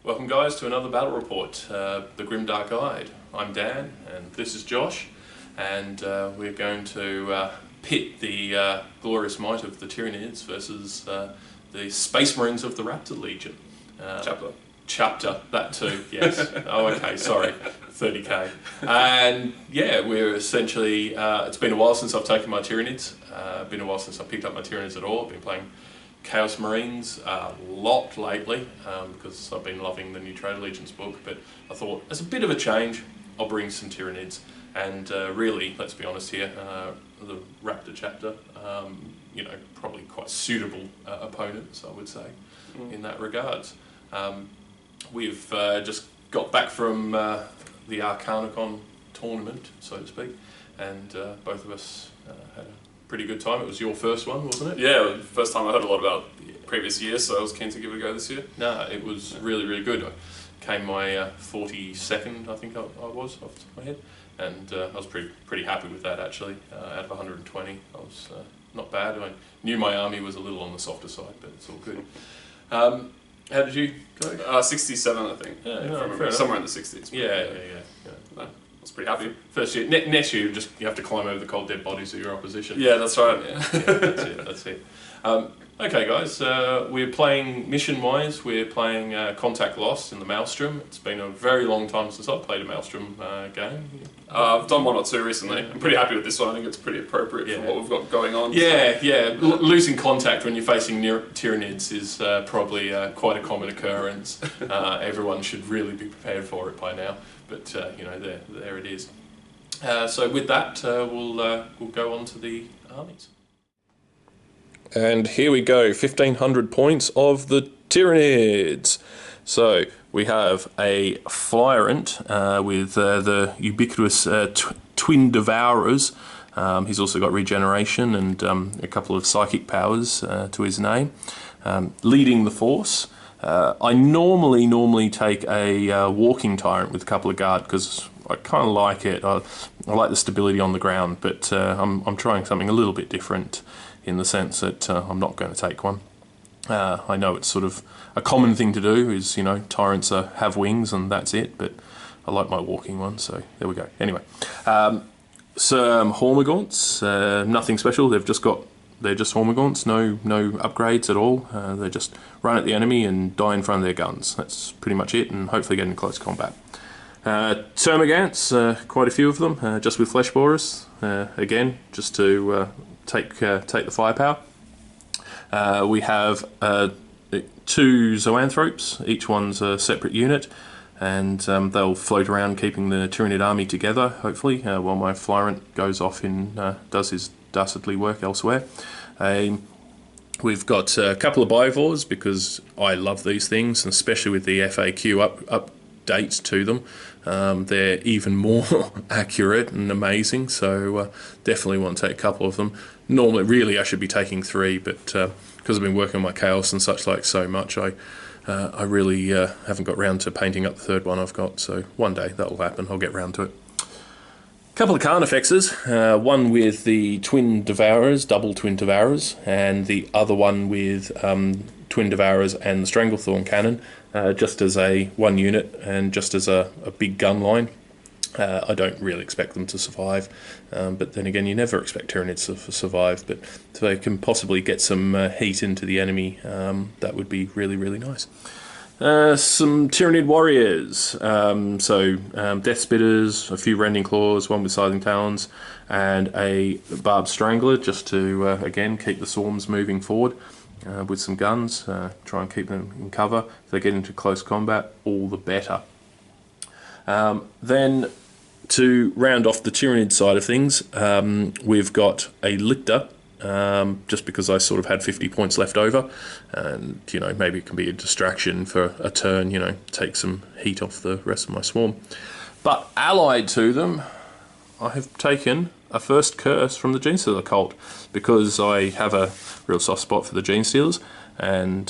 Welcome guys to another battle report, the Grimdark Guide. I'm Dan and this is Josh, and we're going to pit the glorious might of the Tyranids versus the Space Marines of the Raptor Legion. Chapter, that too, yes. Oh okay, sorry, 30k. And yeah, we're essentially, it's been a while since I've taken my Tyranids, been a while since I picked up my Tyranids at all. I've been playing Chaos Marines a lot lately because I've been loving the new Trade Allegiance book, but I thought as a bit of a change I'll bring some Tyranids, and really, let's be honest here, the Raptor chapter, you know, probably quite suitable opponents, I would say, in that regards. We've just got back from the Arcanicon tournament, so to speak, and both of us had a pretty good time. It was your first one, wasn't it? Yeah, first time I heard a lot about previous years, so I was keen to give it a go this year. No, it was really, really good. I came my 42nd, I think I was, off the top of my head, and I was pretty happy with that actually. Out of 120, I was not bad. I knew my army was a little on the softer side, but it's all good. How did you go? 67, I think. Yeah, no, somewhere in the 60s. Yeah. No, I was pretty happy. First year, next year you have to climb over the cold dead bodies of your opposition. Yeah, that's right. Yeah, that's it. Okay guys, we're playing mission-wise, we're playing Contact Lost in the Maelstrom. It's been a very long time since I've played a Maelstrom game. I've done one or two recently. I'm pretty happy with this one. I think it's pretty appropriate for what we've got going on. Yeah. Losing contact when you're facing Tyranids is probably quite a common occurrence. Everyone should really be prepared for it by now, but you know, there it is. So with that, we'll go on to the armies. And here we go, 1500 points of the Tyranids. So we have a Flyrant with the ubiquitous Twin Devourers. He's also got regeneration and a couple of psychic powers to his name. Leading the force. I normally take a walking tyrant with a couple of guard because I kind of like it. I like the stability on the ground, but I'm trying something a little bit different, in the sense that I'm not going to take one. I know it's sort of a common thing to do, is, you know, tyrants have wings and that's it, but I like my walking one, so there we go. Anyway, some Hormagaunts, nothing special, they're just Hormagaunts, no upgrades at all. They just run at the enemy and die in front of their guns. That's pretty much it, and hopefully get in close combat. Termagants, quite a few of them, just with Flesh Borers, again, just to take the firepower. We have 2 Zoanthropes, each one's a separate unit, and they'll float around keeping the Tyranid army together, hopefully, while my Flyrant goes off and does his dastardly work elsewhere. We've got a couple of Bivores, because I love these things, and especially with the FAQ updates to them. They're even more accurate and amazing, so definitely want to take a couple of them. Normally, really, I should be taking 3, but because I've been working on my Chaos and such like so much, I really haven't got round to painting up the 3rd one I've got, so one day that will happen, I'll get round to it. Couple of Carnifexes, one with the Twin Devourers, double Twin Devourers, and the other one with Twin Devourers and the Stranglethorn Cannon, just as a 1 unit and just as a big gun line. I don't really expect them to survive, but then again, you never expect Tyranids to survive, but if they can possibly get some heat into the enemy, that would be really, really nice. Some Tyranid Warriors, Death Spitters, a few Rending Claws, one with Scything Talons, and a Barbed Strangler, just to, again, keep the swarms moving forward with some guns, try and keep them in cover. If they get into close combat, all the better. Then, to round off the Tyranid side of things, we've got a Lictor, just because I sort of had 50 points left over, and, you know, maybe it can be a distraction for a turn, you know, take some heat off the rest of my swarm. But allied to them, I have taken a first curse from the Genestealer cult, because I have a real soft spot for the Genestealers, and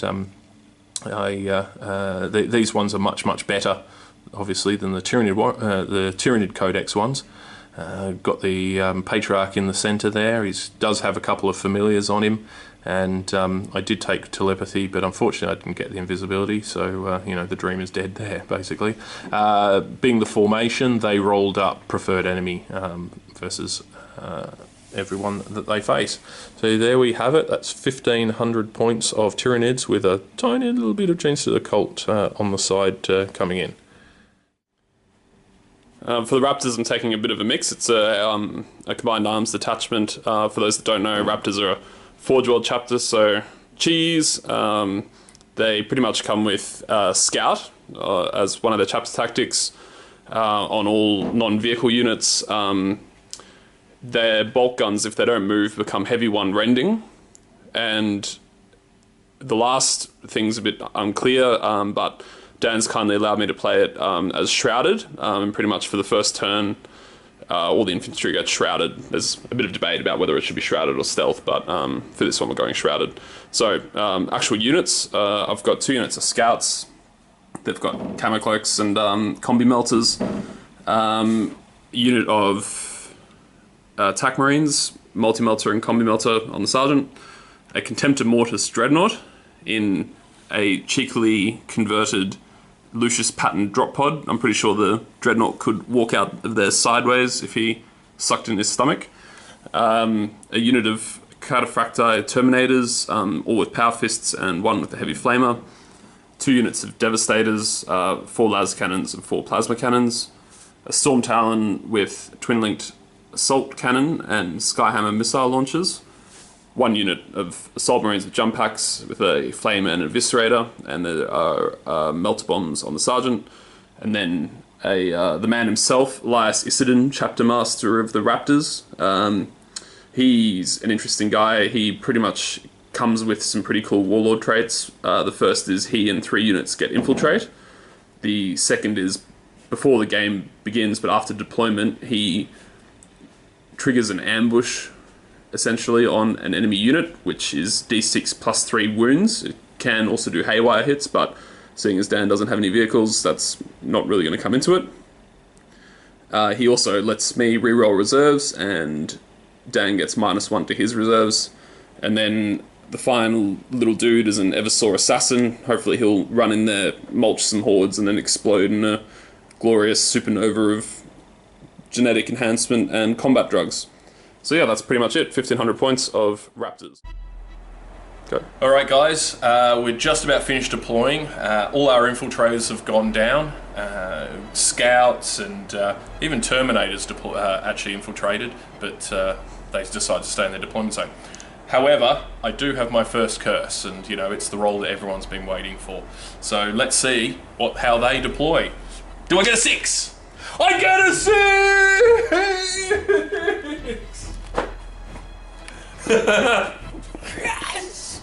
these ones are much better, obviously, than the Tyranid Codex ones. Got the Patriarch in the centre there. He does have a couple of familiars on him, and I did take telepathy, but unfortunately I didn't get the invisibility, so the dream is dead there, basically. Being the formation, they rolled up preferred enemy versus everyone that they face. So there we have it. That's 1,500 points of Tyranids with a tiny little bit of Genestealer Cult on the side coming in. For the Raptors, I'm taking a bit of a mix. It's a combined arms detachment. For those that don't know, Raptors are a Forge World chapter, so cheese. They pretty much come with Scout as one of their chapter tactics on all non-vehicle units. Their bulk guns, if they don't move, become heavy one rending. And the last thing's a bit unclear, but Dan's kindly allowed me to play it as Shrouded, and pretty much for the first turn, all the infantry gets Shrouded. There's a bit of debate about whether it should be Shrouded or Stealth, but for this one we're going Shrouded. So, actual units, I've got 2 units of Scouts. They've got Camo Cloaks and Combi Melters. Unit of Attack Marines, Multi-Melter and Combi Melter on the Sergeant. A Contemptor Mortis Dreadnought in a cheekily converted Lucius Pattern drop pod. I'm pretty sure the Dreadnought could walk out of there sideways if he sucked in his stomach. A unit of Cataphracti Terminators, all with Power Fists and 1 with the Heavy Flamer. 2 units of Devastators, 4 Las Cannons and 4 Plasma Cannons. A Storm Talon with Twin-Linked Assault Cannon and Skyhammer Missile Launchers. 1 unit of Assault Marines with Jump Packs with a Flame and an Eviscerator, and there are Melter Bombs on the Sergeant. And then the man himself, Elias Isidon, Chapter Master of the Raptors. He's an interesting guy. He pretty much comes with some pretty cool Warlord traits. The first is he and 3 units get Infiltrate. The second is before the game begins, but after deployment, he triggers an ambush essentially on an enemy unit, which is D6 plus 3 wounds. It can also do haywire hits, but seeing as Dan doesn't have any vehicles, that's not really going to come into it. He also lets me reroll reserves, and Dan gets -1 to his reserves. And then the final little dude is an Eversaw Assassin. Hopefully he'll run in there, mulch some hordes, and then explode in a glorious supernova of genetic enhancement and combat drugs. So yeah, that's pretty much it. 1,500 points of Raptors. Go. Alright guys, we're just about finished deploying. All our infiltrators have gone down. Scouts and even Terminators actually infiltrated, but they decided to stay in their deployment zone. However, I do have my first curse, and it's the role that everyone's been waiting for. So let's see how they deploy. Do I get a 6? I get a 6! Yes!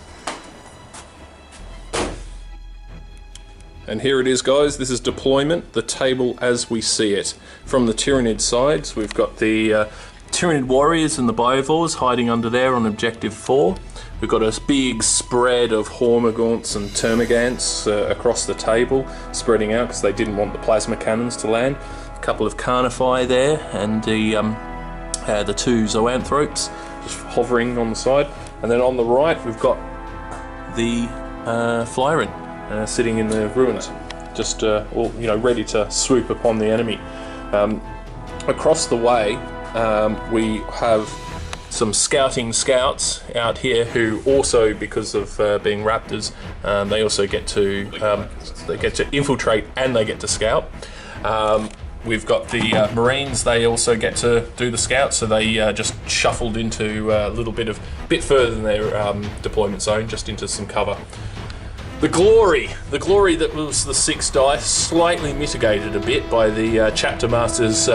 And here it is, guys. This is deployment, the table as we see it. From the Tyranid sides, we've got the Tyranid Warriors and the Biovores hiding under there on Objective 4. We've got a big spread of Hormagaunts and Termagants across the table, spreading out because they didn't want the Plasma Cannons to land. A couple of Carnify there, and the 2 Zoanthropes just hovering on the side. And then on the right, we've got the Flyrin sitting in the ruins, just ready to swoop upon the enemy. Across the way, we have some scouting scouts out here who also, because of being Raptors, they also get to infiltrate and they get to scout. We've got the Marines. They also get to do the scouts, so they just shuffled into a bit further than their deployment zone, just into some cover. The glory that was the 6 dice, slightly mitigated a bit by the chapter masters.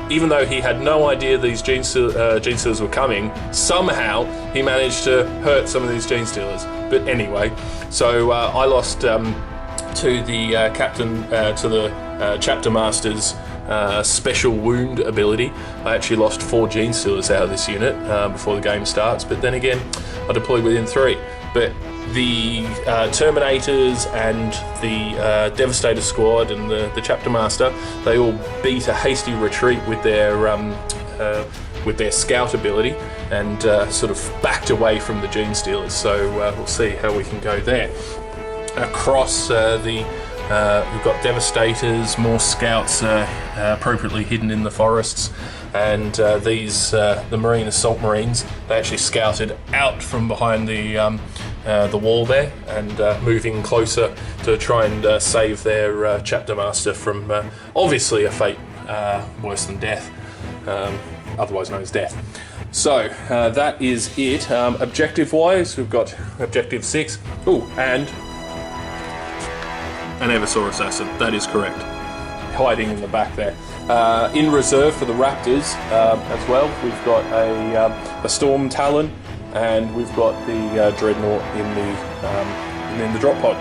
Even though he had no idea these gene stealers were coming, somehow he managed to hurt some of these gene stealers. But anyway, so I lost to the chapter masters special wound ability. I actually lost 4 gene stealers out of this unit before the game starts. But then again, I deployed within 3. But the Terminators and the Devastator Squad and the Chapter Master, they all beat a hasty retreat with their scout ability and sort of backed away from the Gene Stealers. So we'll see how we can go there. Across we've got Devastators, more scouts appropriately hidden in the forests, and the Marine Assault Marines, they actually scouted out from behind the wall there and moving closer to try and save their Chapter Master from obviously a fate worse than death, otherwise known as death. So that is it. Objective-wise, we've got Objective 6. Oh, and an Eversaur Assassin. That is correct. Hiding in the back there. In reserve for the Raptors as well, we've got a Storm Talon, and we've got the Dreadnought in the drop pod.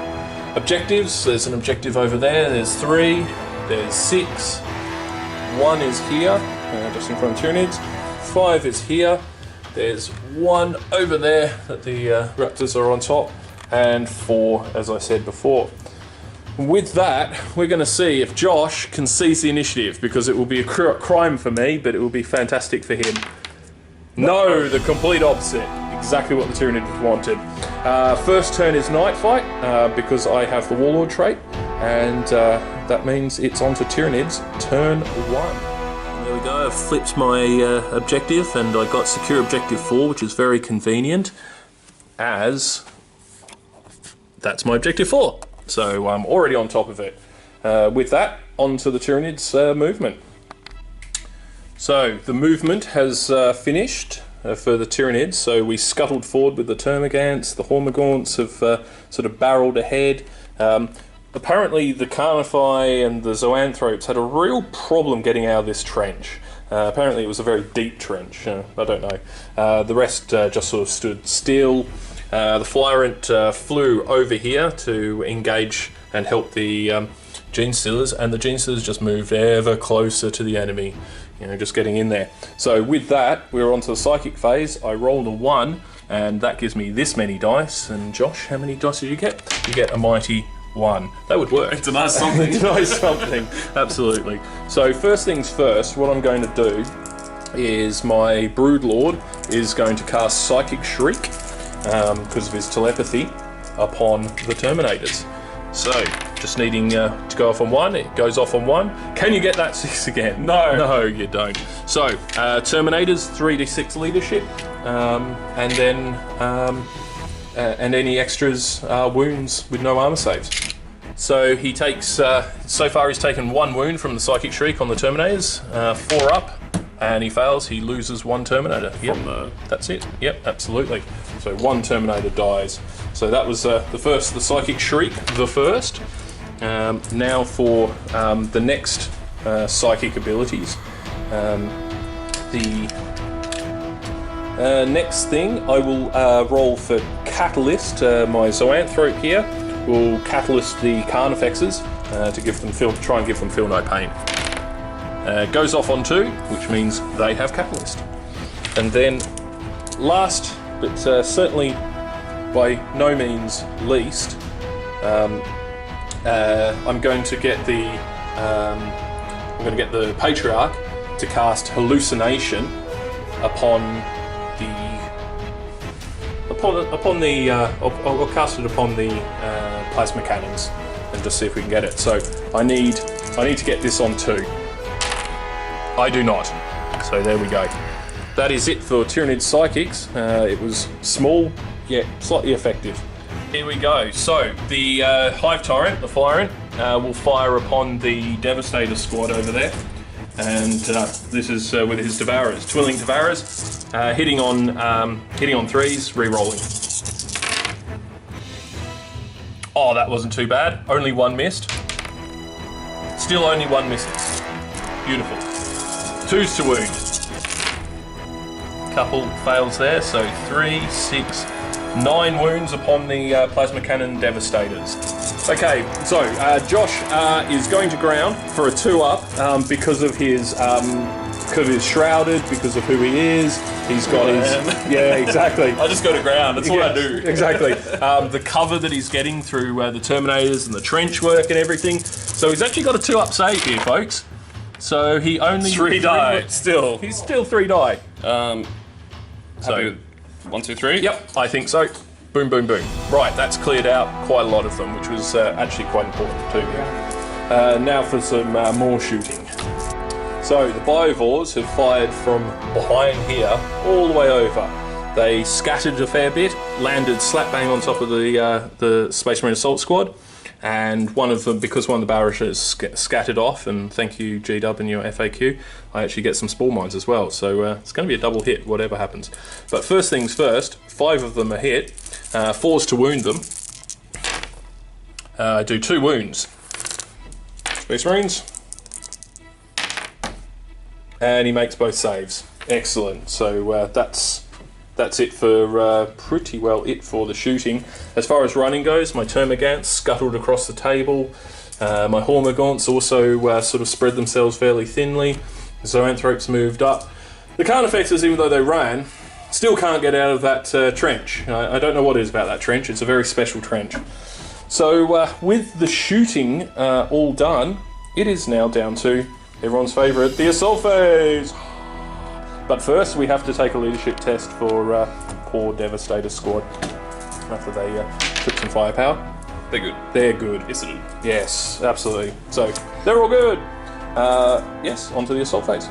Objectives, there's an objective over there, there's 3, there's 6, 1 is here, just in front of Tyranids, 5 is here, there's 1 over there that the Raptors are on top, and 4, as I said before. With that, we're going to see if Josh can seize the initiative, because it will be a crime for me, but it will be fantastic for him. No, the complete opposite. Exactly what the Tyranids wanted. First turn is Night Fight, because I have the Warlord trait, and that means it's on to Tyranids, turn 1. There we go, I've flipped my objective, and I got Secure Objective 4, which is very convenient, as that's my Objective 4. So I'm already on top of it. With that, on to the Tyranids movement. So the movement has finished for the Tyranids. So we scuttled forward with the Termagants. The Hormagaunts have sort of barreled ahead. Apparently the Carnify and the Zoanthropes had a real problem getting out of this trench. Apparently it was a very deep trench. I don't know. The rest just sort of stood still. The Flyrant flew over here to engage and help the Gene Stealers, and the Gene Stealers just moved ever closer to the enemy, just getting in there. So with that, we're on to the Psychic phase. I rolled a 1, and that gives me this many dice. And Josh, how many dice did you get? You get a mighty 1. That would work. It's a nice something. It's a nice something, absolutely. So first things first, what I'm going to do is my Broodlord is going to cast Psychic Shriek, because of his telepathy, upon the Terminators. So, just needing to go off on 1, it goes off on 1. Can you get that 6 again? No. No, you don't. So, Terminators, 3d6 leadership, and then and any extras wounds with no armor saves. So he takes, so far he's taken 1 wound from the Psychic Shriek on the Terminators, 4 up, and he fails, he loses 1 Terminator. Yep, that's it. Yep, absolutely. So 1 Terminator dies. So that was the Psychic Shriek, the first. Now for the next psychic abilities. The next thing I will roll for Catalyst. My Zoanthrope here will Catalyst the Carnifexes to give them try and give them feel no pain. Goes off on 2, which means they have Catalyst. And then last, but certainly by no means least, I'm going to get the Patriarch to cast Hallucination upon I'll cast it upon the plasma cannons and just see if we can get it. So I need to get this on 2. I do not. So there we go. That is it for Tyranid Psychics. It was small, yet slightly effective. Here we go. So the Hive Tyrant, the Flyrant, will fire upon the Devastator squad over there. And this is with his Devourers, Twilling Devourers, hitting on 3s, re-rolling. Oh, that wasn't too bad. Only 1 missed. Still only 1 misses. Beautiful. 2s to wound. Couple fails there, so 3, 6, 9 wounds upon the Plasma Cannon Devastators. Okay, so Josh is going to ground for a 2-up because of his Shrouded, because of who he is, He's got his... Yeah, exactly. I just go to ground, that's what I do. Exactly. The cover that he's getting through the Terminators and the trench work and everything. So he's actually got a 2-up save here, folks. So he only... 3 die, still. He's still 3 die. So, 1, 2, 3? Yep, I think so. Boom, boom, boom. Right, that's cleared out quite a lot of them, which was actually quite important too. Now for some more shooting. So the Biovores have fired from behind here all the way over. They scattered a fair bit, landed slap bang on top of the Space Marine Assault Squad, and one of them, because one of the barrages scattered off, and thank you G-Dub and your FAQ, I actually get some spore mines as well, so it's going to be a double hit whatever happens. But first things first, 5 of them are hit, 4's to wound them, do 2 wounds. Space Marines, and he makes both saves. Excellent. So that's it for pretty well it for the shooting. As far as running goes, my Termagants scuttled across the table. My Hormagaunts also sort of spread themselves fairly thinly. The Zoanthropes moved up. The Carnifexes, even though they ran, still can't get out of that trench. I don't know what it is about that trench. It's a very special trench. So with the shooting all done, it is now down to everyone's favourite, the assault phase. But first we have to take a leadership test for poor Devastator squad after they took some firepower. They're good. They're good. Incident. Yes, absolutely. So they're all good. Yes, onto the assault phase.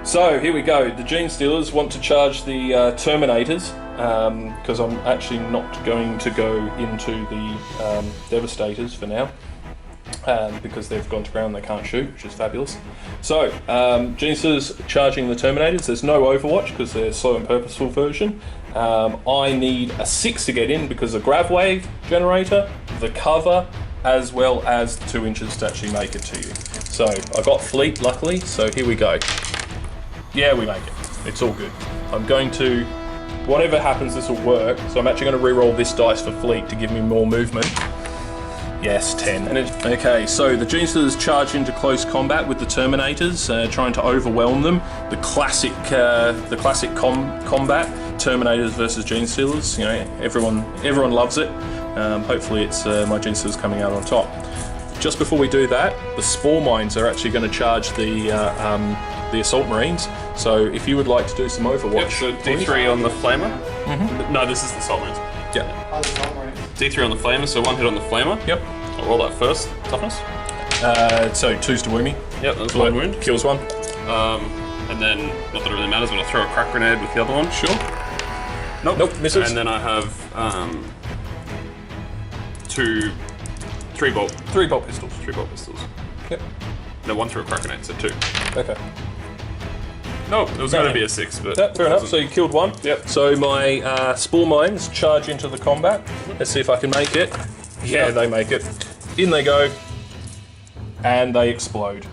So here we go. The Gene Stealers want to charge the Terminators because I'm actually not going to go into the Devastators for now because they've gone to ground and they can't shoot, which is fabulous. So Gene Stealers charging the Terminators. There's no Overwatch because they're slow and purposeful version. I need a 6 to get in because of Grav Wave generator, the cover, as well as 2 inches to actually make it to you. So I got Fleet, luckily, so here we go. Yeah, we make it. It's all good. I'm going to, whatever happens, this will work. So I'm actually going to re-roll this dice for Fleet to give me more movement. Yes, 10. Okay, so the Gene Stealers charge into close combat with the Terminators, trying to overwhelm them. The classic combat, Terminators versus Gene Stealers. You know, everyone loves it. Hopefully, it's my Gene Stealers coming out on top. Just before we do that, the Spore Mines are actually going to charge the Assault Marines. So if you would like to do some Overwatch. Yep, so D3 on the Flamer. Mm-hmm. No, this is the Assault Marines. Yeah. D3 on the Flamer, so 1 hit on the Flamer. Yep. I'll roll that first. Toughness. So 2's to wound me. Yep, that's 1 wound. Kills 1. And then, not that it really matters, but I'll throw a crack grenade with the other one. Sure. Nope, misses. And then I have 3 bolt pistols. 3 bolt pistols. Yep. No, 1 through a crack grenade, so 2. Okay. Nope, it was going to be a 6, but... Fair enough, so you killed 1. Yep. So my Spore Mines charge into the combat. Let's see if I can make it. Yeah, they make it. In they go. And they explode.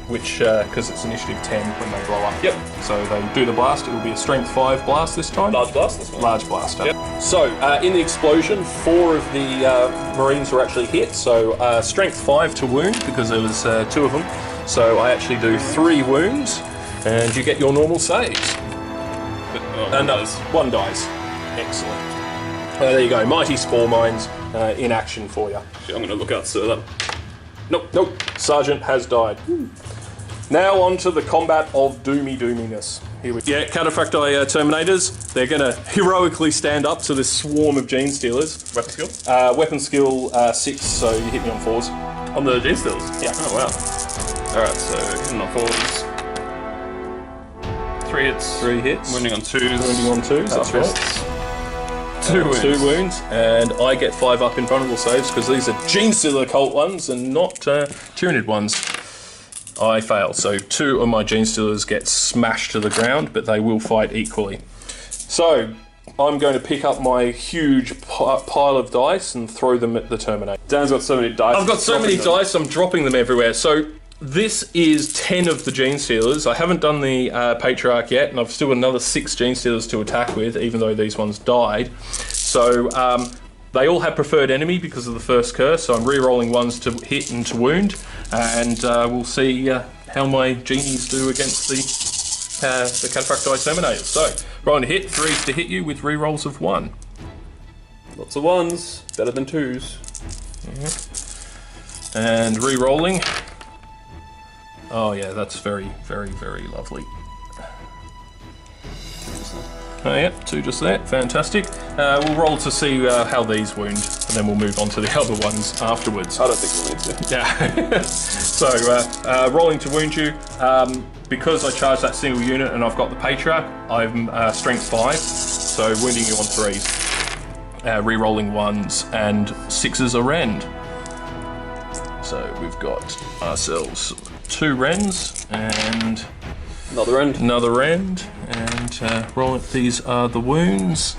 Which, because it's initiative 10 when they blow up. Yep. So they do the blast. It will be a strength 5 blast this time. Large blast this one. Large blast. Yep. So, in the explosion, 4 of the Marines were actually hit. So, strength 5 to wound, because there was 2 of them. So I actually do 3 wounds. And you get your normal saves. No, 1 dies. Excellent. There you go. Mighty Spore Mines in action for you. I'm going to look out, sir. That. Nope. Sergeant has died. Now on to the combat of doominess. Here we go. Yeah, Counterfracti Terminators. They're going to heroically stand up to this swarm of Gene Stealers. Weapon skill? Weapon skill 6, so you hit me on 4s. On the Gene Stealers? Yeah. Oh, wow. Alright, so hitting on 4s. 3 hits. 3 hits. Wounding on 2s. Wounding on 2s, that's right. 2 wounds. 2 wounds, and I get 5 up in vulnerable saves because these are Gene Stealer cult ones and not Tyranid ones. I fail, so 2 of my Gene Stealers get smashed to the ground, but they will fight equally. So, I'm going to pick up my huge pile of dice and throw them at the Terminator. Dan's got so many dice. I've got so many dice, I'm dropping them everywhere. So, this is 10 of the Gene Stealers. I haven't done the Patriarch yet, and I've still got another 6 Gene Stealers to attack with, even though these ones died. So, they all have preferred enemy because of the first curse, so I'm re-rolling 1s to hit and to wound, and we'll see how my genies do against the the Cataphractii Terminators. So, rolling to hit, 3s to hit you with rerolls of 1. Lots of 1s, better than 2s. And re-rolling. Oh yeah, that's very, very, very lovely. Oh yeah, 2 just there, fantastic. We'll roll to see how these wound, and then we'll move on to the other ones afterwards. I don't think we'll need to. Yeah. So, rolling to wound you. Because I charged that single unit and I've got the Patriarch, I'm strength 5, so wounding you on 3s. Re-rolling 1s and 6s a rend. So we've got ourselves 2 rends and Another rend. And rolling. These are the wounds.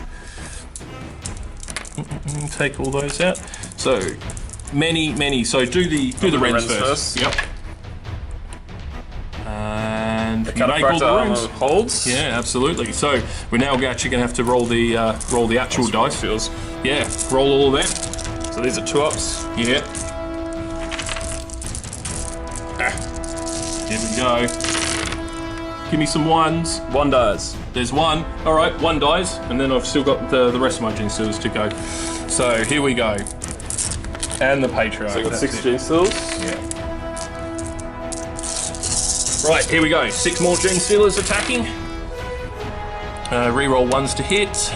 Take all those out. So many. So do the rends first. Yep. And The you make all the wounds. holds. Yeah, absolutely. So we're now actually going to have to roll the actual dice. Feels. Yeah, roll all of them. So these are 2-ups. Yeah. Here we go. Give me some 1s. 1 dies. There's 1. All right, 1 dies, and then I've still got the rest of my Gene Stealers to go. So here we go. And the Patriarch. So you've got 6 Gene Stealers. Yeah. Right, here we go. 6 more Gene Stealers attacking. Reroll 1s to hit.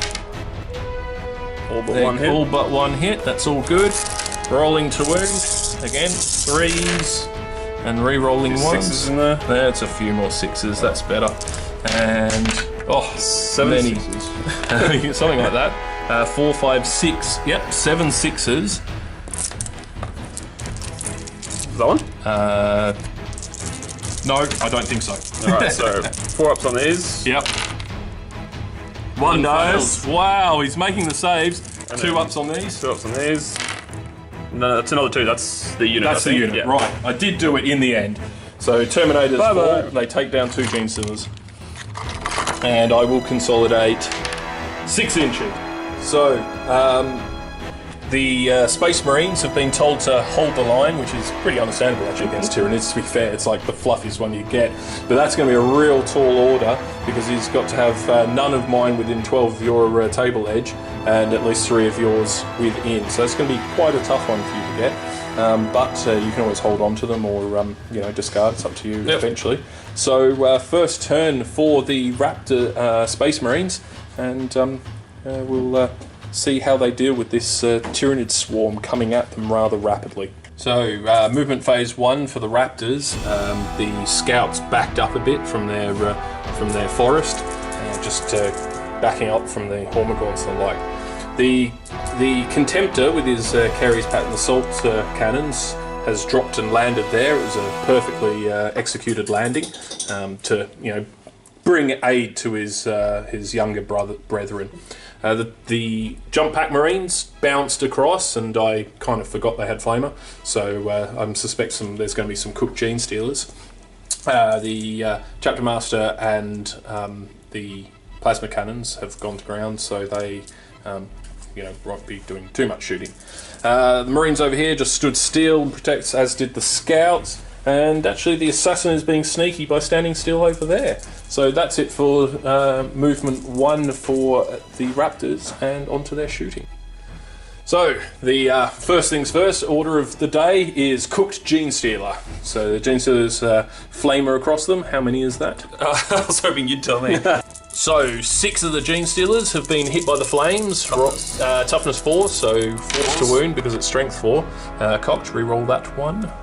All but 1 hit. All but 1 hit. That's all good. Rolling to wound. Again, 3s. And re-rolling 1s. 6s in there. That's a few more 6s. That's better. And 7 many. 6s. Something like that. 4, 5, 6. Yep, 7 6s. Is that one? No, I don't think so. Alright, so 4-ups on these. Yep. 1 dies. Wow, he's making the saves. 2 ups on these. 2-ups on these. No, that's another 2. That's the unit. That's the unit, yeah. right. I did do it in the end. So Terminators Bye-bye. fall, they take down 2 Gene Stealers. And I will consolidate 6 inches. So, the Space Marines have been told to hold the line, which is pretty understandable actually against Tyranids, to be fair. It's like the fluffiest one you get. But that's going to be a real tall order, because he's got to have none of mine within 12 of your table edge, and at least 3 of yours within. So it's going to be quite a tough one for you to get. But you can always hold on to them or discard. It's up to you eventually. So first turn for the Raptor Space Marines, and we'll see how they deal with this Tyranid Swarm coming at them rather rapidly. So movement phase 1 for the Raptors. The scouts backed up a bit from their forest, just backing up from the Hormigons and the like. The Contemptor with his Carries Pattern Assault cannons has dropped and landed there. It was a perfectly executed landing to bring aid to his younger brethren. The Jump Pack Marines bounced across, and I kind of forgot they had Flamer, so I suspect there's going to be some cooked Gene Stealers. The Chapter Master and the Plasma Cannons have gone to ground, so they won't be doing too much shooting. The Marines over here just stood still and protects, as did the Scouts. And actually the Assassin is being sneaky by standing still over there. So that's it for movement 1 for the Raptors, and onto their shooting. So the first things first, order of the day is cooked Gene Stealer. So the Gene Stealer's flamer across them. How many is that? I was hoping you'd tell me. So 6 of the Gene Stealers have been hit by the flames. Toughness 4, so force to wound because it's strength 4. Cocked, re-roll that 1.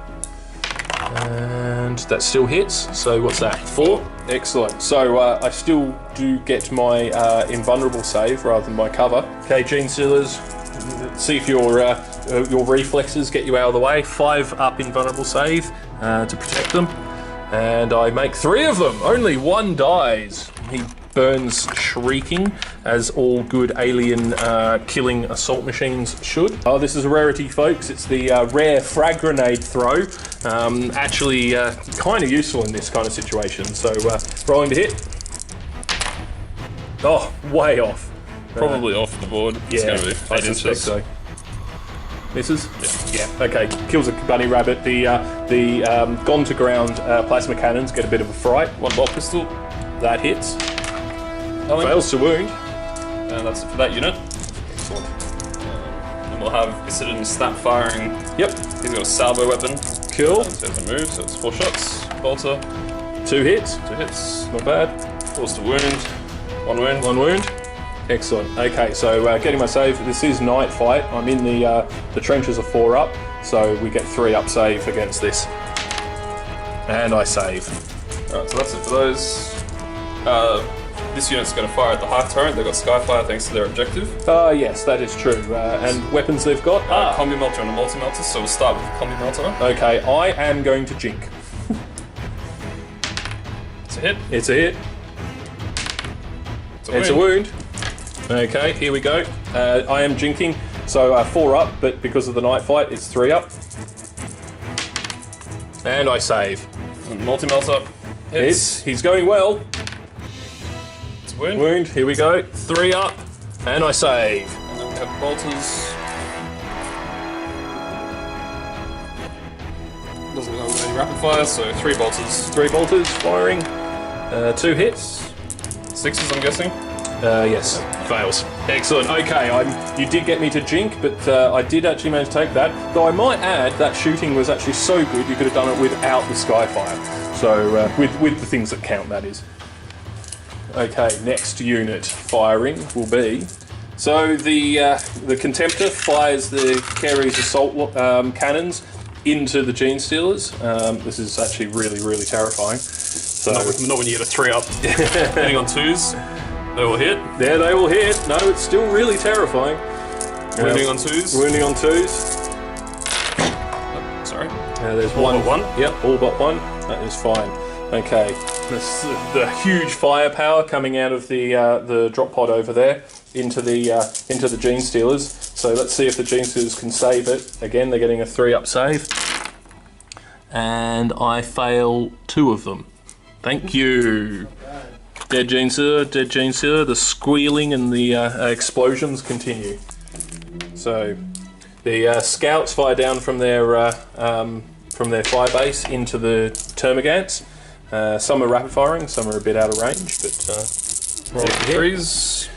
And that still hits, so what's that? 4? Excellent. So I still do get my invulnerable save rather than my cover. Okay, Gene Stealers, see if your reflexes get you out of the way. 5 up invulnerable save to protect them. And I make 3 of them. Only 1 dies. He burns shrieking, as all good alien killing assault machines should. Oh, this is a rarity, folks. It's the rare frag grenade throw. Actually, kind of useful in this kind of situation. So, rolling to hit. Oh, way off. Probably off the board. It's going to be 8 inches. So. Misses? Yeah. Okay. Kills a bunny rabbit. The gone to ground plasma cannons get a bit of a fright. 1 bolt pistol. That hits. Nothing. Fails to wound. And that's it for that unit. Excellent. And we'll have Isidon snap firing. Yep. He's got a salvo weapon. Cool. So he doesn't move, so it's 4 shots. Bolter. 2 hits. 2 hits. Not bad. Force to wound. 1 wound. 1 wound. Excellent. Okay, so getting my save. This is night fight. I'm in the trenches are 4 up, so we get 3 up save against this. And I save. Alright, so that's it for those. This unit's going to fire at the Hive Turret. They've got Skyfire thanks to their objective. Yes, that is true. And weapons they've got? Combi Melter and a Multi Melter, so we'll start with the Combi Melter. Okay, I am going to jink. It's a hit. It's a hit. It's a wound. Okay, here we go. I am jinking, so 4 up, but because of the night fight, it's 3 up. And I save. And Multi Melter hits. He's going well. It's a wound. Wound, here we go. 3 up, and I save. And then we have Bolters. Doesn't have any rapid fire, so 3 Bolters. 3 bolters firing. 2 hits. 6s, I'm guessing. Yes, fails. Excellent. Okay, you did get me to jink, but I did actually manage to take that. Though I might add that shooting was actually so good you could have done it without the Skyfire. So with the things that count, that is. Okay, next unit firing will be. So the Contemptor fires the Carey's assault cannons into the Gene Stealers. This is actually really terrifying. So Not when you get a 3 up. Hitting on 2s. They will hit. There they will hit. No, it's still really terrifying. Wounding on 2s. Wounding on 2s. Oh, sorry. There's All one. but 1? Yep, all but 1. That is fine. Okay. The huge firepower coming out of the drop pod over there into the Gene Stealers. So let's see if the Gene Stealers can save it. Again, they're getting a 3 up save. And I fail 2 of them. Thank you. Dead Gene Stealer, dead Gene Stealer. The squealing and the explosions continue. So the scouts fire down from their fire base into the Termagants. Some are rapid firing, some are a bit out of range, but roll 3s.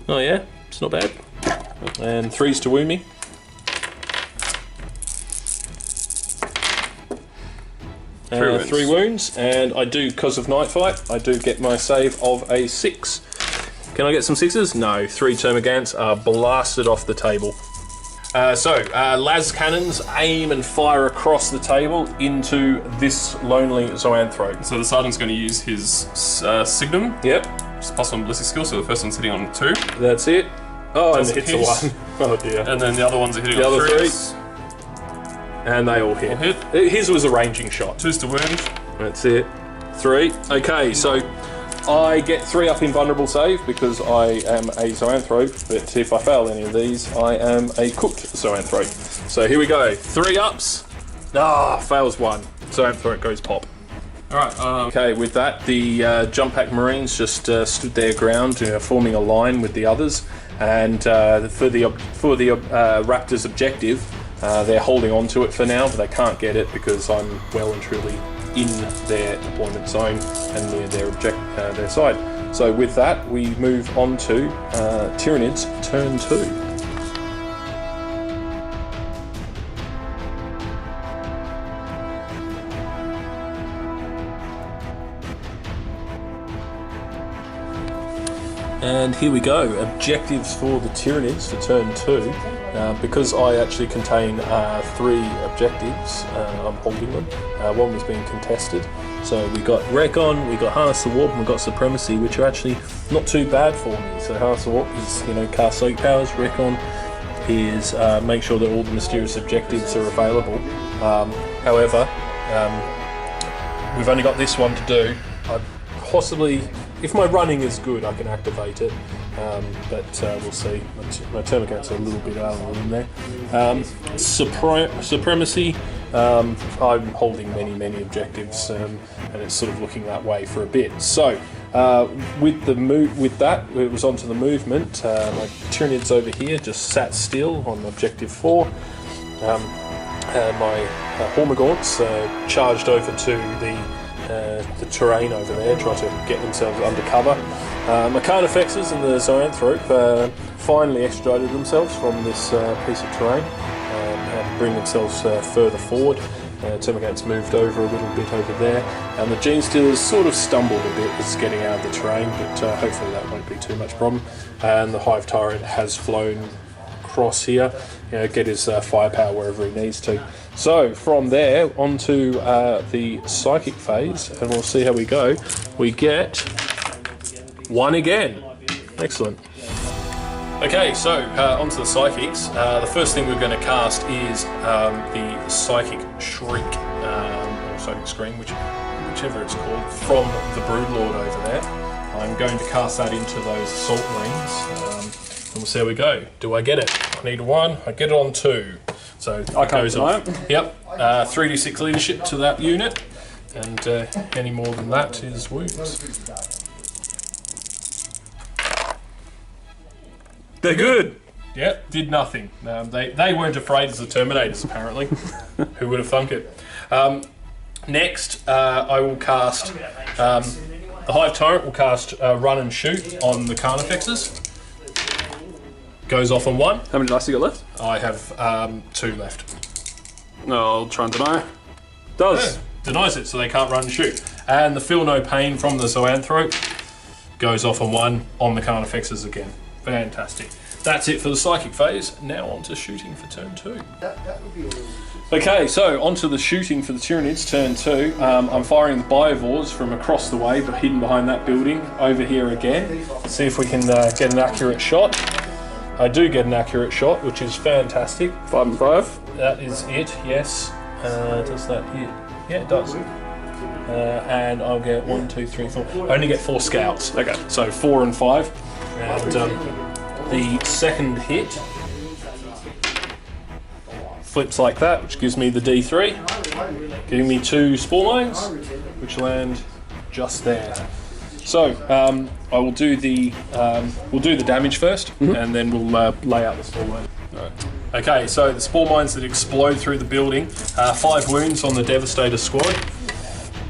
Oh yeah, it's not bad. And 3s to wound me. 3 wounds, and I do, because of night fight, I do get my save of a 6. Can I get some 6s? No, 3 Termagants are blasted off the table. Las cannons aim and fire across the table into this lonely Zoanthrope. So the Sergeant's going to use his Signum. Yep. Which is plus 1 ballistic skill, so the first one's hitting on 2. That's it. Oh, and Doesn't it hits a hit. 1. Oh dear. And then the other ones are hitting The on other 3s. And they all hit. All hit. His was a ranging shot. 2s to wound. That's it. 3. Okay, so I get 3 up in vulnerable save because I am a Zoanthrope, but if I fail any of these, I am a cooked Zoanthrope. So here we go. 3 ups. Fails 1. Zoanthrope goes pop. Alright, Okay, with that, the jump pack Marines just stood their ground, forming a line with the others, and for the Raptors' objective, they're holding on to it for now, but they can't get it because I'm well and truly in their deployment zone and near their side. So with that, we move on to Tyranids turn 2. And here we go, objectives for the Tyranids for turn 2. Because I actually contain 3 objectives, I'm holding them. One was being contested. So we got Recon, we got Harness the Warp, and we got Supremacy, which are actually not too bad for me. So Harness the Warp is, cast Soak Powers. Recon is make sure that all the mysterious objectives are available. However, we've only got this one to do. I possibly, if my running is good, I can activate it. But we'll see. My Termagants are a little bit out of them there. Supremacy. I'm holding many objectives, and it's sort of looking that way for a bit. So with that, it was onto the movement. My Tyranids over here just sat still on objective 4. My Hormagaunts charged over to the terrain over there, try to get themselves under cover. Mechanolith and the Zoanthrope finally extricated themselves from this piece of terrain and bring themselves further forward. Termigate's moved over a little bit over there, and the Gene Stealer's sort of stumbled a bit as getting out of the terrain, but hopefully that won't be too much problem. And the Hive Tyrant has flown across here, get his firepower wherever he needs to. So from there onto the Psychic phase, and we'll see how we go. We get 1 again. Excellent. Okay, so onto the Psychics. The first thing we're going to cast is the Psychic Shriek, or Psychic Scream, whichever it's called, from the Broodlord over there. I'm going to cast that into those Assault Marines, and we'll see how we go. Do I get it? I need 1, I get it on 2. So it goes on. Yep, 3d6 leadership to that unit, and any more than that is wounds. They're good. Yep, did nothing. They weren't afraid as the Terminators, apparently. Who would have thunk it? Next, I will cast... the Hive Tyrant will cast Run and Shoot on the Carnifexes. Goes off on 1. How many dice you got left? I have 2 left. No, I'll try and deny. Does. Yeah, denies it, so they can't run and shoot. And the Feel No Pain from the Zoanthrope goes off on 1 on the Carnifexes again. Fantastic. That's it for the Psychic phase. Now on to shooting for turn 2. Okay, so onto the shooting for the Tyranids, turn 2. I'm firing the Biovores from across the way, but hidden behind that building, over here again. See if we can get an accurate shot. I do get an accurate shot, which is fantastic. 5 and 5. That is it, yes. Does that hit? Yeah, it does. And I'll get 1, 2, 3, 4. I only get 4 scouts. Okay. So 4 and 5. And the second hit flips like that, which gives me the D3, giving me 2 Spore Mines, which land just there. So I will do the damage first, and then we'll lay out the Spore Mine. Right. Okay, so the Spore Mines that explode through the building, 5 wounds on the Devastator squad.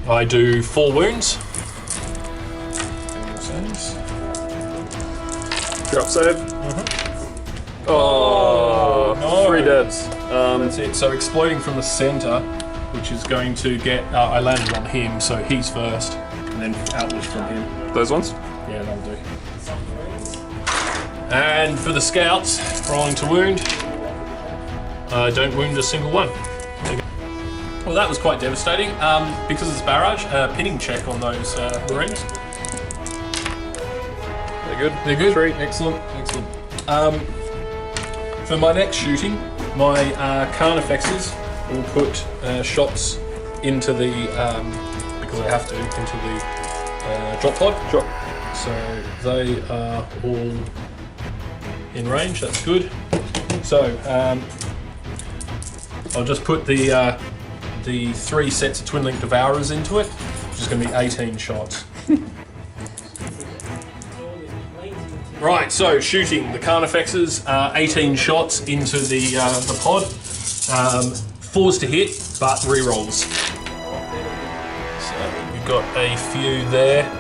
I do 4 wounds. Drop save. Oh, no. 3 deaths. That's it. So exploding from the centre, which is going to get... I landed on him, so he's first, and then outwards from him. Those ones? Yeah, that'll do. And for the scouts, rolling to wound. I don't wound a single one. Well, that was quite devastating. Because it's barrage, pinning check on those Marines. They're good. They're good. 3. Excellent. Excellent. For my next shooting, my Carnifexes will put shots into the, because I have to, into the drop pod. Drop. So they are all in range, that's good. So I'll just put the 3 sets of Twin Link Devourers into it, which is going to be 18 shots. Right, so shooting the Carnifexes, 18 shots into the pod. 4s to hit, but rerolls. So we've got a few there.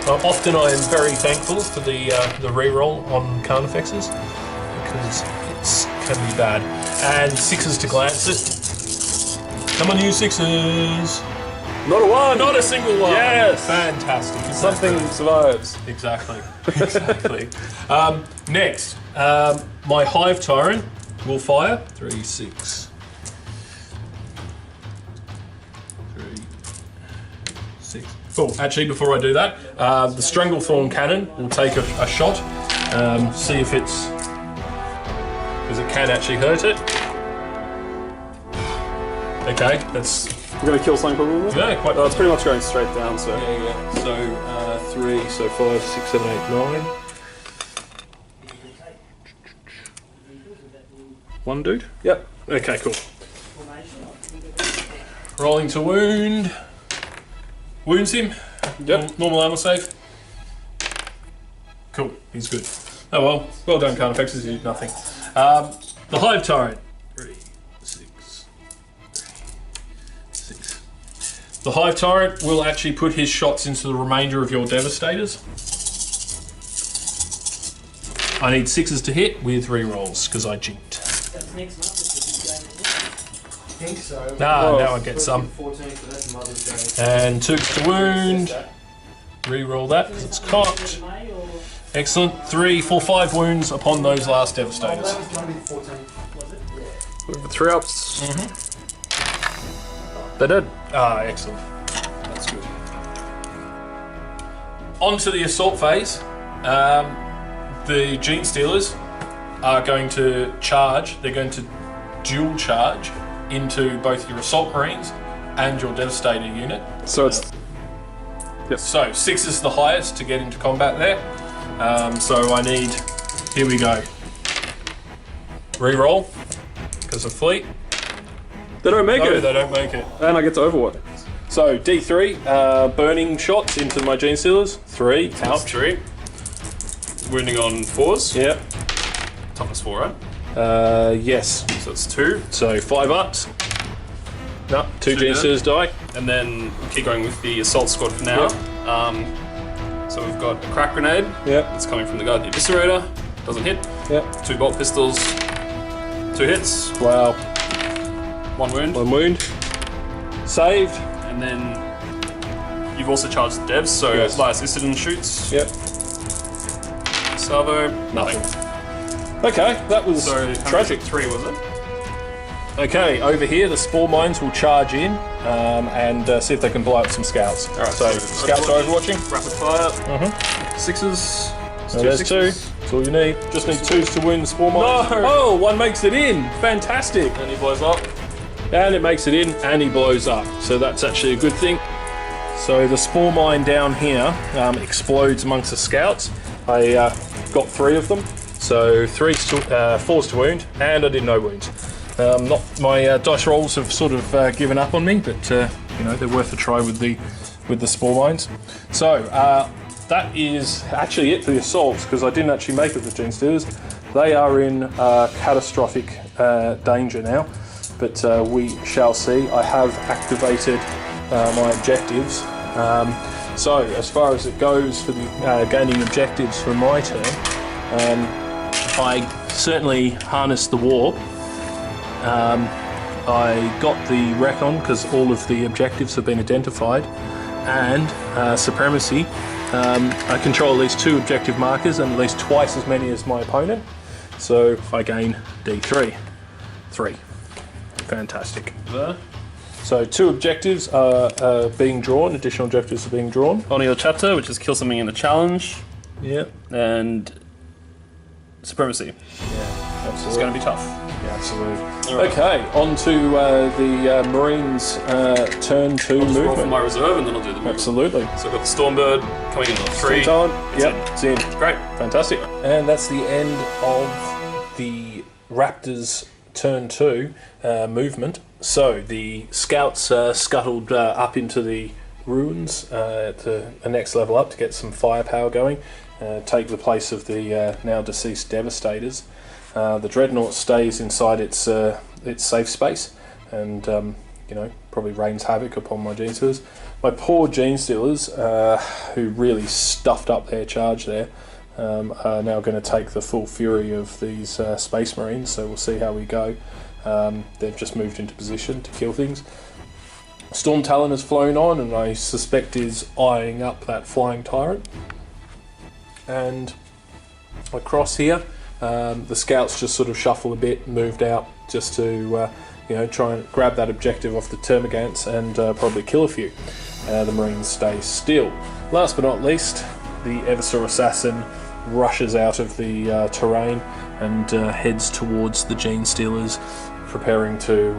Often I am very thankful for the reroll on Carnifexes because it can be bad. And 6s to glance it. Come on, you 6s. Not a 1! Not a single one! Yes! Fantastic. Something survives. Exactly. Exactly. Next, my Hive Tyrant will fire. 3, 6. 3, 6. Cool. Actually, before I do that, the Stranglethorn Cannon will take a shot. See if it's... because it can actually hurt it. Okay, that's... We're going to kill something probably? Yeah, quite. It's pretty much going straight down, so... Yeah. So, 3, so 5, 6, 7, 8, 9. 1 dude? Yep. Okay, cool. Rolling to wound. Wounds him. Yep. Normal armor save. Cool, he's good. Oh well, well done Carnifexes, you did nothing. The Hive Tyrant. 3, 6. The Hive Tyrant will actually put his shots into the remainder of your Devastators. I need 6s to hit with rerolls because I jinked. That's next month. I think so. Now I get some. 14, so that's Mother's Day. And 2s to wound. Reroll that because it's cocked. Excellent. 3, 4, 5 wounds upon those last Devastators. That was going to be the 14. Was it? Yeah. With 3 ups. They did. Ah, excellent. That's good. On to the assault phase. The Gene Stealers are going to charge. They're going to dual charge into both your Assault Marines and your Devastator unit. So it's... Yep. So 6 is the highest to get into combat there. So I need... Here we go. Reroll. Because of fleet. They don't make No, it. they don't make it. And I get to Overwatch. So D3, burning shots into my Gene Stealers. 3, out. 3. Wounding on 4s. Yep. Toughness 4, right? Yes. So it's 2. So 5 ups. No, 2 Gene dead. Stealers die. And then keep going with the assault squad for now. So we've got a crack grenade. Yep. That's coming from the guy, the Eviscerator. Doesn't hit. Yep. 2 bolt pistols. 2 hits. Wow. 1 wound. 1 wound. Saved. And then you've also charged the devs, so Yes. Lias Issidon shoots. Yep. Salvo, nothing. Okay, that was So tragic. 3 was it? Okay, over here the Spore Mines will charge in and see if they can blow up some scouts. Alright, so scouts are overwatching. Rapid fire. 6s. So there's 2. That's all you need. Just need 2s to win the Spore Mines. No! Oh, 1 makes it in. Fantastic. And he blows up. And it makes it in and he blows up. So that's actually a good thing. So the Spore Mine down here explodes amongst the scouts. I got 3 of them. So 4s to wound, and I did no wounds. Not my dice rolls have sort of given up on me, but you know, they're worth a try with the Spore Mines. So that is actually it for the assaults, because I didn't actually make it with Gene Stealers. They are in catastrophic danger now, but we shall see. I have activated my objectives. So as far as it goes for the gaining objectives for my turn, I certainly harnessed the warp. I got the recon because all of the objectives have been identified, and supremacy. I control at least 2 objective markers and at least twice as many as my opponent, so I gain D3. 3. Fantastic. There. So 2 objectives are being drawn, additional objectives are being drawn. On your chapter, which is kill something in a challenge, Yeah, and supremacy. absolutely. It's going to be tough. Yeah, absolutely. Alright. Okay, on to the Marines' turn 2 I'll just roll for movement. my reserve and then I'll do the movement. Absolutely. So I've got the Stormbird coming in at 3. Talent. Yep, it's in. Great. Fantastic. And that's the end of the Raptors' turn 2 movement. So the scouts scuttled up into the ruins at the next level up to get some firepower going, take the place of the now deceased Devastators. The Dreadnought stays inside its safe space and you know, probably rains havoc upon my Gene Stealers. My poor Gene Stealers, who really stuffed up their charge there, are now going to take the full fury of these Space Marines, so we'll see how we go. They've just moved into position to kill things. Storm Talon has flown on and I suspect is eyeing up that flying tyrant. And across here, the scouts just sort of shuffle a bit, moved out just to you know, try and grab that objective off the Termagants and probably kill a few. The Marines stay still. Last but not least, the Eversaw Assassin rushes out of the terrain and heads towards the Gene Stealers, preparing to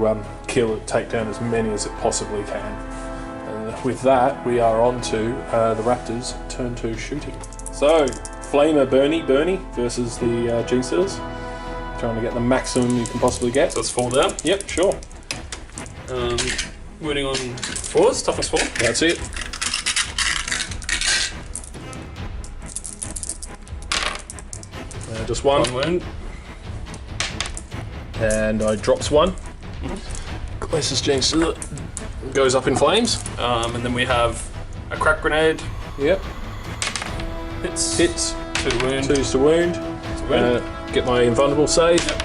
take down as many as it possibly can. With that, we are on to the Raptors' turn 2 shooting. So, Flamer Bernie versus the Gene Stealers. Trying to get the maximum you can possibly get. So it's 4 down. Yep, sure. Wounding on 4s, toughness 4. That's it. Just 1. 1 wound. And I drops 1. Closest Gene Stealer goes up in flames. And then we have a crack grenade. Yep. Hits. 2 wound. 2's to wound. Get my invulnerable save. Yep.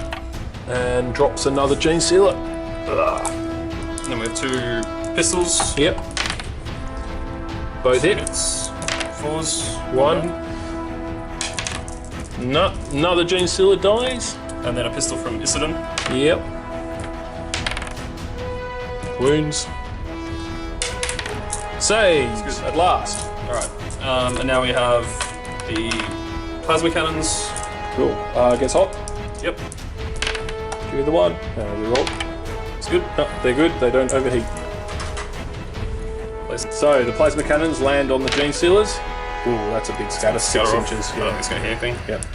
And drops another Gene Sealer. And then we have 2 pistols. Yep. Both hit. Hits. 4s. 1. No, another Gene Sealer dies. And then a pistol from Isidon. Yep. Wounds. Saves at last. Alright. And now we have the plasma cannons. Cool. Gets hot. Yep. Give me the 1. Reroll. It's good. No, they're good. They don't overheat. So the plasma cannons land on the Gene Sealers. Ooh, that's a big scatter. 6 inches. I don't think it's going to hit anything. Yep.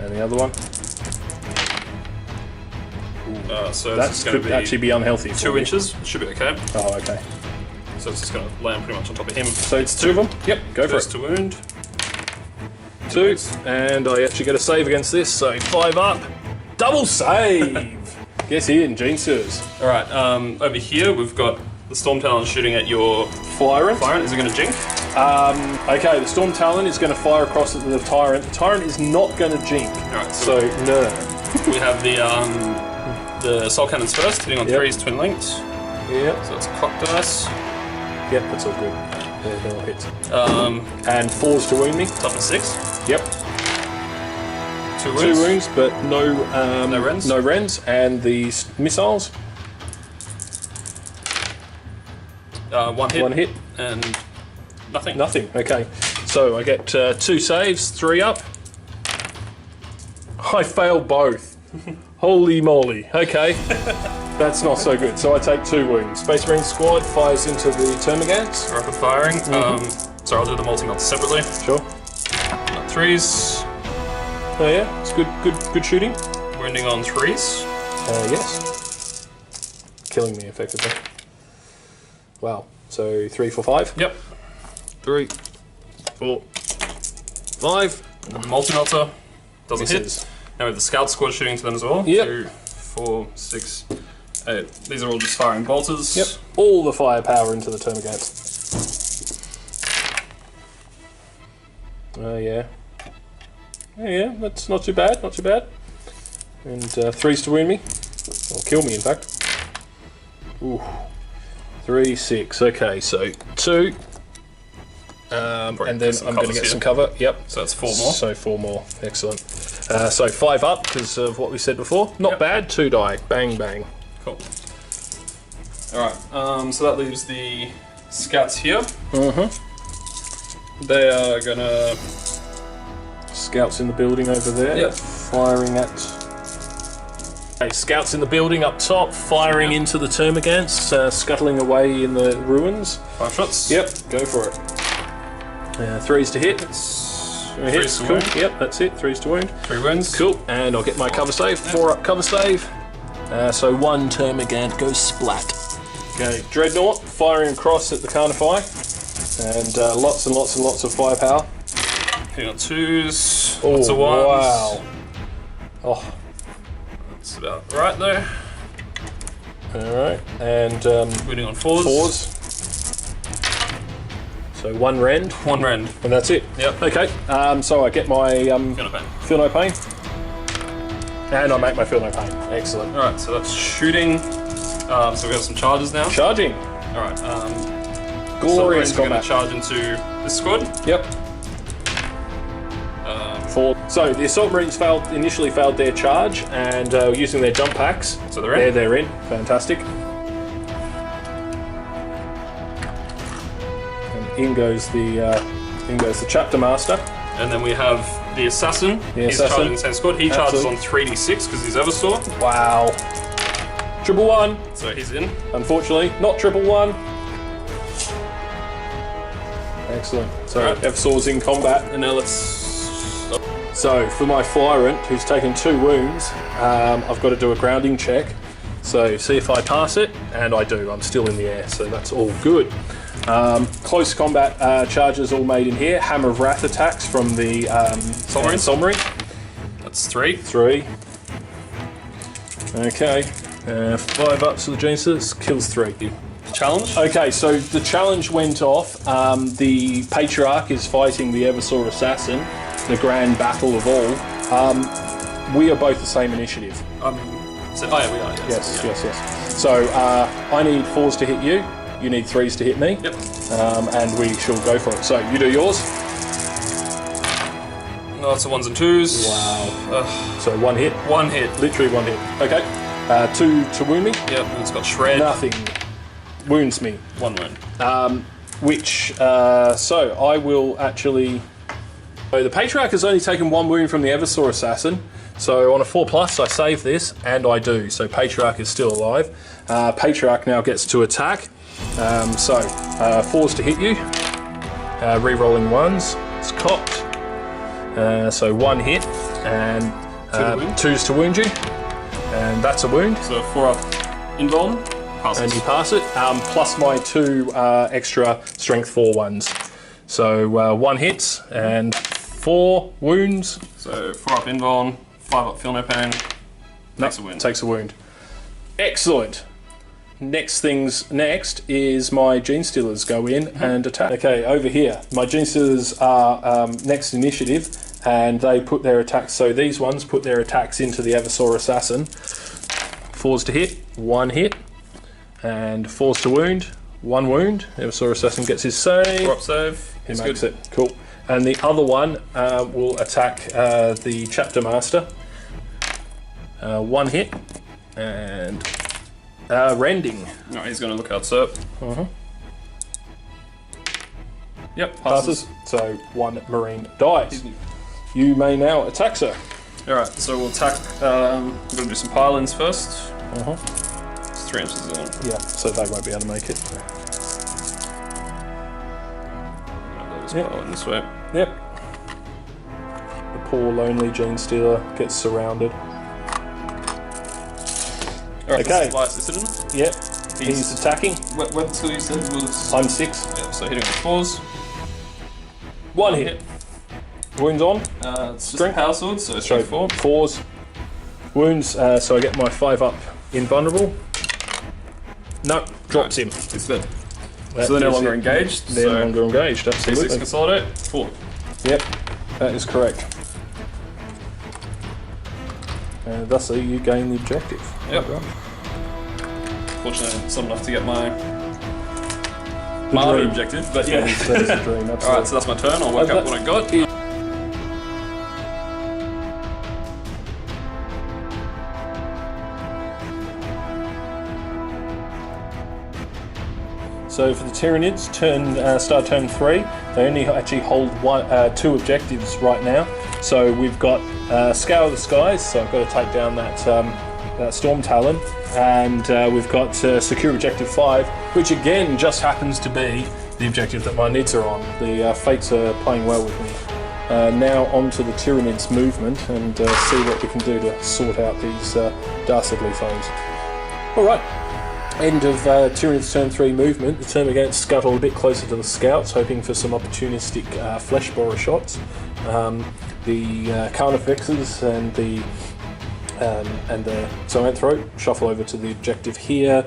And the other one. So That this is going could to be actually be unhealthy. For 2 me. inches. Should be okay. Oh, okay. So it's just going to land pretty much on top of him. So it's 2 of them. Yep. Go for First it. to wound. 2, and I actually get a save against this. So 5 up. Double save. Get in, Gene Sealers. Alright, over here we've got the Storm Talon shooting at your Tyrant. Tyrant. Is it going to jink? Okay, the Storm Talon is going to fire across at the Tyrant. The Tyrant is not going to jink. Alright, So, no. we have the Soul Cannons first, hitting on Yep. 3s, twin linked. Yep. So it's cock dice. Yep, that's all good. Yeah, they'll hit. And And 4's to wound me. toughness 6. Yep. 2 wounds. 2 wounds, but no No rends? No rends. And the missiles, 1 hit. 1 hit. And nothing. Nothing. Okay. So I get 2 saves, 3 up. I fail both. Holy moly. Okay. That's not so good. So I take 2 wounds. Space Marine squad fires into the Termagants. Rapid firing. So I'll do the multi-melt separately. Sure. 3s. Oh yeah, it's good shooting. Wounding on 3s. Yes. Killing me effectively. Wow. So 3 for 5. Yep. 3, 4, 5. Multi-melter. Doesn't Misses. hit. Now we have the Scout Squad shooting to them as well. Yep. 2, 4, 6, 8. These are all just firing bolters. Yep. All the firepower into the Termagants. Yeah. Yeah, that's not too bad, not too bad. And 3's to wound me. Or kill me, in fact. Ooh. 3, 6. Okay, so 2. And then I'm going to get here. some cover. Yep. So that's 4 more. So 4 more. Excellent. So 5 up because of what we said before. Not Yep. bad. 2 die. Bang, bang. Cool. Alright, so that leaves the Scouts here. They are going to... Scouts in the building over there. Yep. Firing at... Okay, scouts in the building up top, firing into the Termagants, scuttling away in the ruins. 5 shots. Yep, go for it. 3's to hit. Threes to cool. wound. Yep, that's it. 3's to wound. 3 wounds. Cool, and I'll get my cover save. 4 up cover save. So 1 Termagant goes splat. Okay, Dreadnought firing across at the Carnify. And lots and lots and lots of firepower. Hitting on 2s. Oh, Lots of 1s. wow. Oh, That's about right there. alright. And Wounding on 4s. 4s. So 1 rend. 1 rend. And that's it. Yep. Okay, so I get my Gonna pain. feel no pain. And I make my feel no pain. Excellent. Alright, so that's shooting. So we have some charges now. Charging. Alright, Glorious so we're going combat. to charge into this squad. Yep. 4. So the Assault Marines initially failed their charge and using their jump packs. So they're in. They're in. Fantastic. And in goes the Chapter Master. And then we have the Assassin. The He's Assassin. charging the same squad. He charges Absolutely. on 3d6 because he's Eversaw. Wow. 111. So he's in. Unfortunately, not 111. Excellent. So Alright. Eversaw's in combat. And now let's... So for my Flyrant, who's taken 2 wounds, I've got to do a grounding check. So see if I pass it, and I do. I'm still in the air, so that's all good. Close combat charges all made in here. Hammer of Wrath attacks from the Soul Marine. That's 3. 3. Okay. 5 ups to the Gene Sealers, kills 3. challenge? Okay, so the challenge went off. The Patriarch is fighting the Eversaur Assassin, the grand battle of all. We are both the same initiative. We are. Yes. Yes. So I need 4s to hit you. You need 3s to hit me. Yep. And we shall go for it. So you do yours. Lots of 1s and 2s. Wow. So 1 hit. 1 hit. Literally 1 hit. Okay. 2 to wound me. Yep, and it's got shred. Nothing wounds me. 1 wound. So I will actually... So the Patriarch has only taken 1 wound from the Eversaur Assassin. So on a 4+, I save this, and I do. So Patriarch is still alive. Patriarch now gets to attack. 4s to hit you. Re-rolling 1s. It's cocked. So 1 hit, and 2s to wound you. And that's a wound. So 4 up invuln. Passes. And you pass it. Plus my 2 extra strength 4 ones. So 1 hits and 4 wounds. So 4 up invuln, 5 up feel no pain. Takes a wound. Takes a wound. Excellent. Next is my Gene Stealers go in and attack. Okay, over here. My Gene Stealers are next initiative, and they put their attacks, so these ones put their attacks into the Eversaur Assassin. 4s to hit, 1 hit, and 4s to wound, 1 wound. Eversaur Assassin gets his save. 4 up save. He makes it. Cool. And the other one will attack the Chapter Master. 1 hit, and rending. No, he's going to look out SERP. Yep, Passes. So 1 Marine dies. You may now attack, sir. Alright, so we'll attack. I'm going to do some pile-ins first. It's 3 inches in. Yeah, so they won't be able to make it. I'll just pile in this way. Yep. The poor lonely Gene Stealer gets surrounded. Alright, Okay. Citadel. Yep. He's attacking. What skill you said was... I'm 6. Yeah, so hitting with 4s. 1 hit. Wounds on. It's just a power sword, so So 4. 4s. Wounds, so I get my 5 up invulnerable. No, drops him. It's dead. That So they're no is longer it. engaged. They're no longer engaged, D6 absolutely. consolidate. 4. Yep, that is correct. And thusly you gain the objective. Yep. Fortunately, it's not enough to get my The other dream. objective, but yeah. That is a dream, absolutely. Alright, so that's my turn. I'll work out what I got. So for the Tyranids, start turn 3, they only actually hold 2 objectives right now. So we've got Scour the Skies, so I've got to take down that Storm Talon, and we've got Secure Objective 5, which again just happens to be the objective that my Nids are on. The Fates are playing well with me. Now on to the Tyranids movement and see what we can do to sort out these dastardly foes. Alright. End of Tyranids turn 3 movement. The Termagants scuttle a bit closer to the scouts, hoping for some opportunistic flesh borer shots. The Carnifexes and the Zoanthrope shuffle over to the objective here.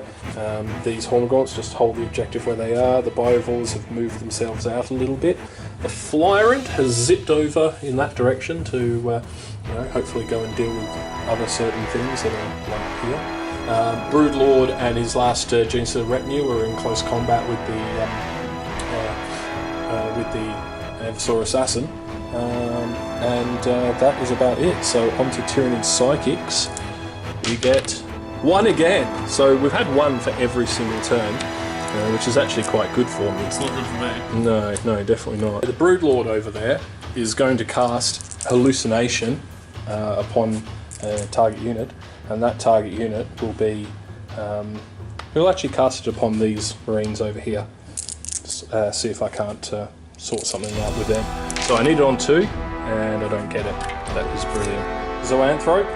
These Hormagaunts just hold the objective where they are. The Biovores have moved themselves out a little bit. The Flyrant has zipped over in that direction to hopefully go and deal with other certain things that are like here. Broodlord and his last Gene Stealer retinue are in close combat with the Eversaur Assassin, and that is about it. So on to Tyranid Psychics. We get 1 again. So we've had 1 for every single turn, which is actually quite good for me. It's not good for me. No, definitely not. The Broodlord over there is going to cast Hallucination upon a target unit, and that target unit will be... we'll actually cast it upon these Marines over here. See if I can't sort something out with them. So I need it on 2, and I don't get it. That is brilliant. Zoanthrope,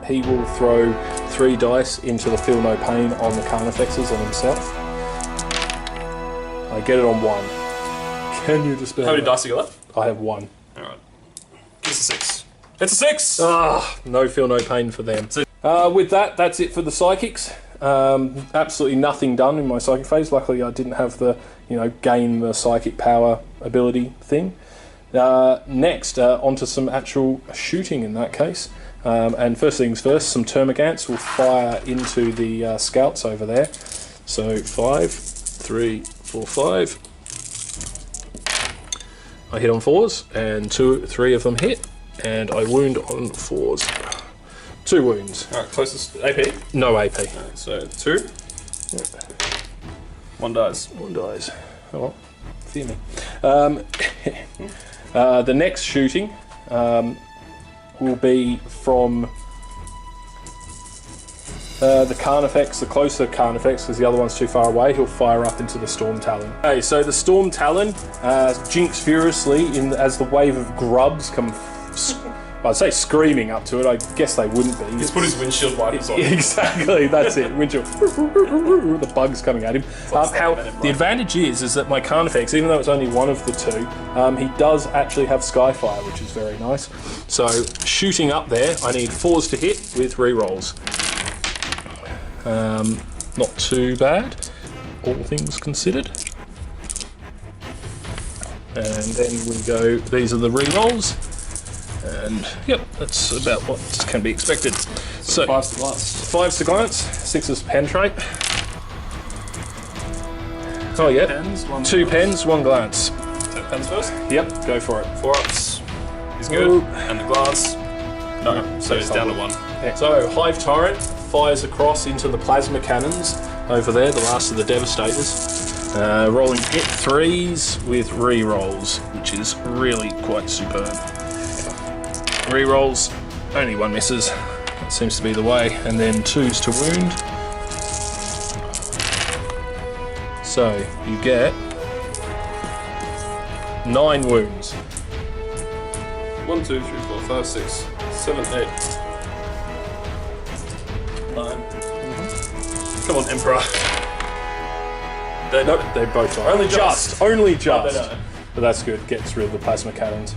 he will throw 3 dice into the Feel No Pain on the Carnifexes and himself. I get it on 1. Can you dispel How many that? dice you got left? I have 1. Alright. It's a 6. It's a 6! No Feel No Pain for them. With that, that's it for the Psychics. Absolutely nothing done in my psychic phase. Luckily, I didn't have the, gain the psychic power ability thing. Next, onto some actual shooting in that case. And first things first, some termagants will fire into the scouts over there. So 5, 3, 4, 5. I hit on 4s, and 3 of them hit, and I wound on 4s. 2 wounds. Alright, closest AP? No AP. Alright, so 2. Yep. 1 dies. 1 dies. Oh well, fear me. The next shooting will be from the Carnifex, the closer Carnifex, because the other one's too far away. He'll fire up into the Storm Talon. Okay, so the Storm Talon jinks furiously as the wave of grubs come, I'd say screaming up to it. I guess they wouldn't be. He's put his windshield wipers on. Exactly, that's it. Windshield. The bugs coming at him. The advantage is that my Carnifex, even though it's only one of the 2, he does actually have Skyfire, which is very nice. So shooting up there, I need 4s to hit with rerolls. Not too bad, all things considered. And then we go, these are the rerolls. And yep, that's about what can be expected. So 5s to glance. 5s to glance, 6s penetrate. Oh yeah, 2 pens, 1 glance. Take pens first. Yep, go for it. 4 ups. He's good. Ooh. And the glance. No, so he's down to 1. Yeah. So Hive Tyrant fires across into the plasma cannons over there, the last of the Devastators. Rolling hit 3s with re-rolls, which is really quite superb. Re-rolls, only 1 misses. That seems to be the way. And then 2s to wound. So you get 9 wounds. 1, 2, 3, 4, 5, 6, 7, 8, 9. Come on, Emperor. Nope, they both die. Only just. Only Oh, just. they know. But that's good. Gets rid of the plasma cannons.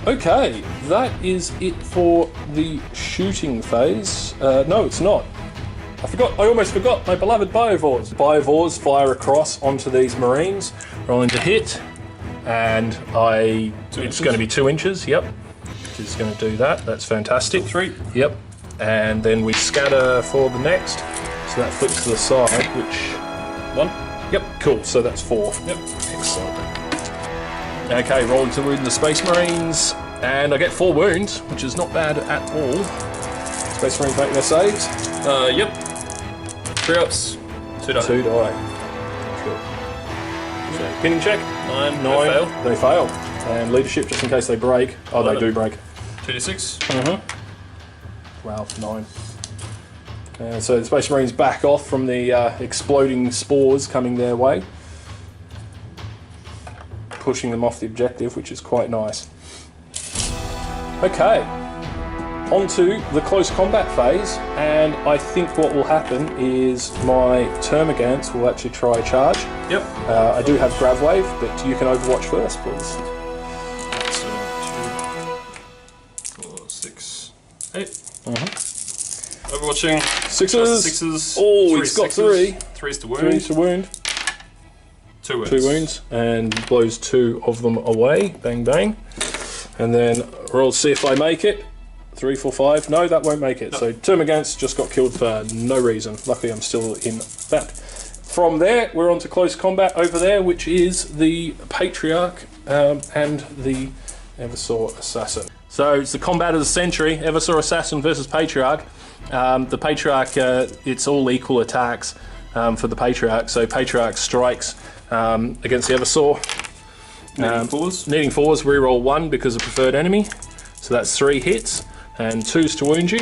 Okay, that is it for the shooting phase. No, it's not. I almost forgot my beloved Biovores. Biovores fire across onto these Marines, rolling to hit, and it's going to be 2 inches, yep. Which is going to do that. That's fantastic. 3. Yep. And then we scatter for the next. So that flips to the side, which... 1. Yep, cool. So that's 4. Yep. Excellent. Okay, rolling to wound the Space Marines, and I get 4 wounds, which is not bad at all. Space Marines make their saves. Yep. 3 ups. 2 die. 2 die. Cool. So, pinning check. 9. 9. Fail. They fail. And leadership, just in case they break. Oh, they do break. 2d6. Wow, 9. So the Space Marines back off from the exploding spores coming their way, pushing them off the objective, which is quite nice. Okay, on to the close combat phase, and I think what will happen is my Termagants will actually try a charge. Yep. I do have Grav Wave, but you can Overwatch first, please. So 2, 4, 6, 8. Overwatching. 6s. 6s. Oh, he's got 3. 3s to wound. 3 to wound. 2 wounds. 2 wounds, and blows 2 of them away. Bang, bang. And then roll to see if I make it. 3, 4, 5. No, that won't make it. No. So Termagants just got killed for no reason. Luckily, I'm still in that. From there, we're on to close combat over there, which is the Patriarch and the Eversaw Assassin. So it's the combat of the century, Eversaw Assassin versus Patriarch. The Patriarch, it's all equal attacks for the Patriarch. So Patriarch strikes against the Eversaw. Needing 4s. Needing 4s, reroll 1 because of preferred enemy. So that's 3 hits, and 2s to wound you.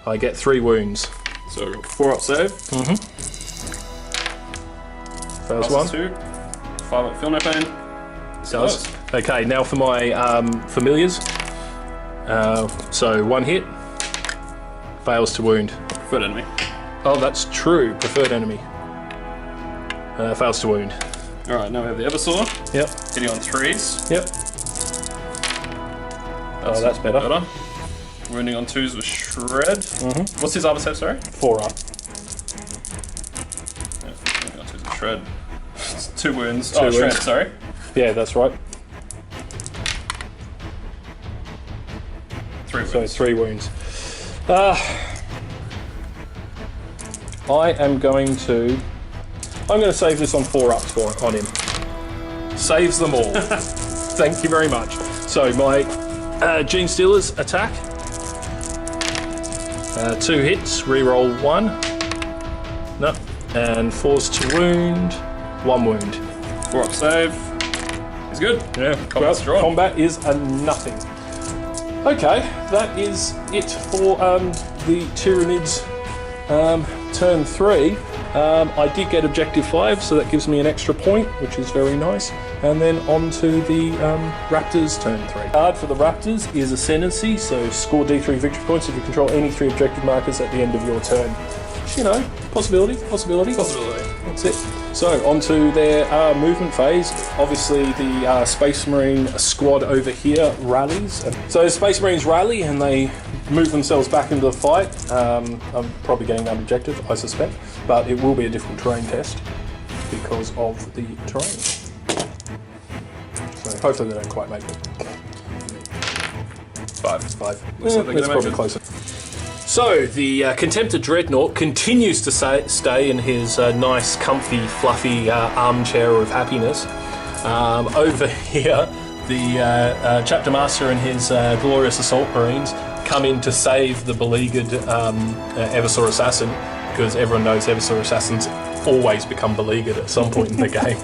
I get 3 wounds. So 4 up save. Fails 1. 2. 5 up feel no pain. Does. Okay, now for my familiars. So 1 hit. Fails to wound. Preferred enemy. Oh, that's true. Preferred enemy. Fails to wound. Alright, now we have the Eversaw. Yep. Hitting on 3s. Yep. That's better. Wounding on 2s with Shred. What's his armor save, sorry? 4 up. Shred. It's 2 wounds. Two Shred, wounds. sorry. Yeah, that's right. 3 wounds. So 3 wounds. I'm going to save this on 4 ups on him. Saves them all. Thank you very much. So my Gene Stealers attack. 2 hits, reroll 1. No. And 4's to wound. 1 wound. 4 up save. He's good. Yeah. Combat's drawn. Combat is a nothing. Okay, that is it for the Tyranids turn 3. I did get objective 5, so that gives me an extra point, which is very nice. And then on to the Raptors turn 3. Card for the Raptors is Ascendancy, so score D3 victory points if you control any 3 objective markers at the end of your turn. You know, possibility. That's it. So, on to their movement phase. Obviously, the Space Marine squad over here rallies. So, Space Marines rally and they move themselves back into the fight. I'm probably getting that objective, I suspect, but it will be a difficult terrain test because of the terrain. So, hopefully, they don't quite make it. 5. Looks like it's they're gonna probably make it. closer. So, the Contemptor Dreadnought continues to stay in his nice, comfy, fluffy armchair of happiness. Over here, the Chapter Master and his glorious Assault Marines come in to save the beleaguered Eversaur Assassin, because everyone knows Eversaur Assassins always become beleaguered at some point in the game.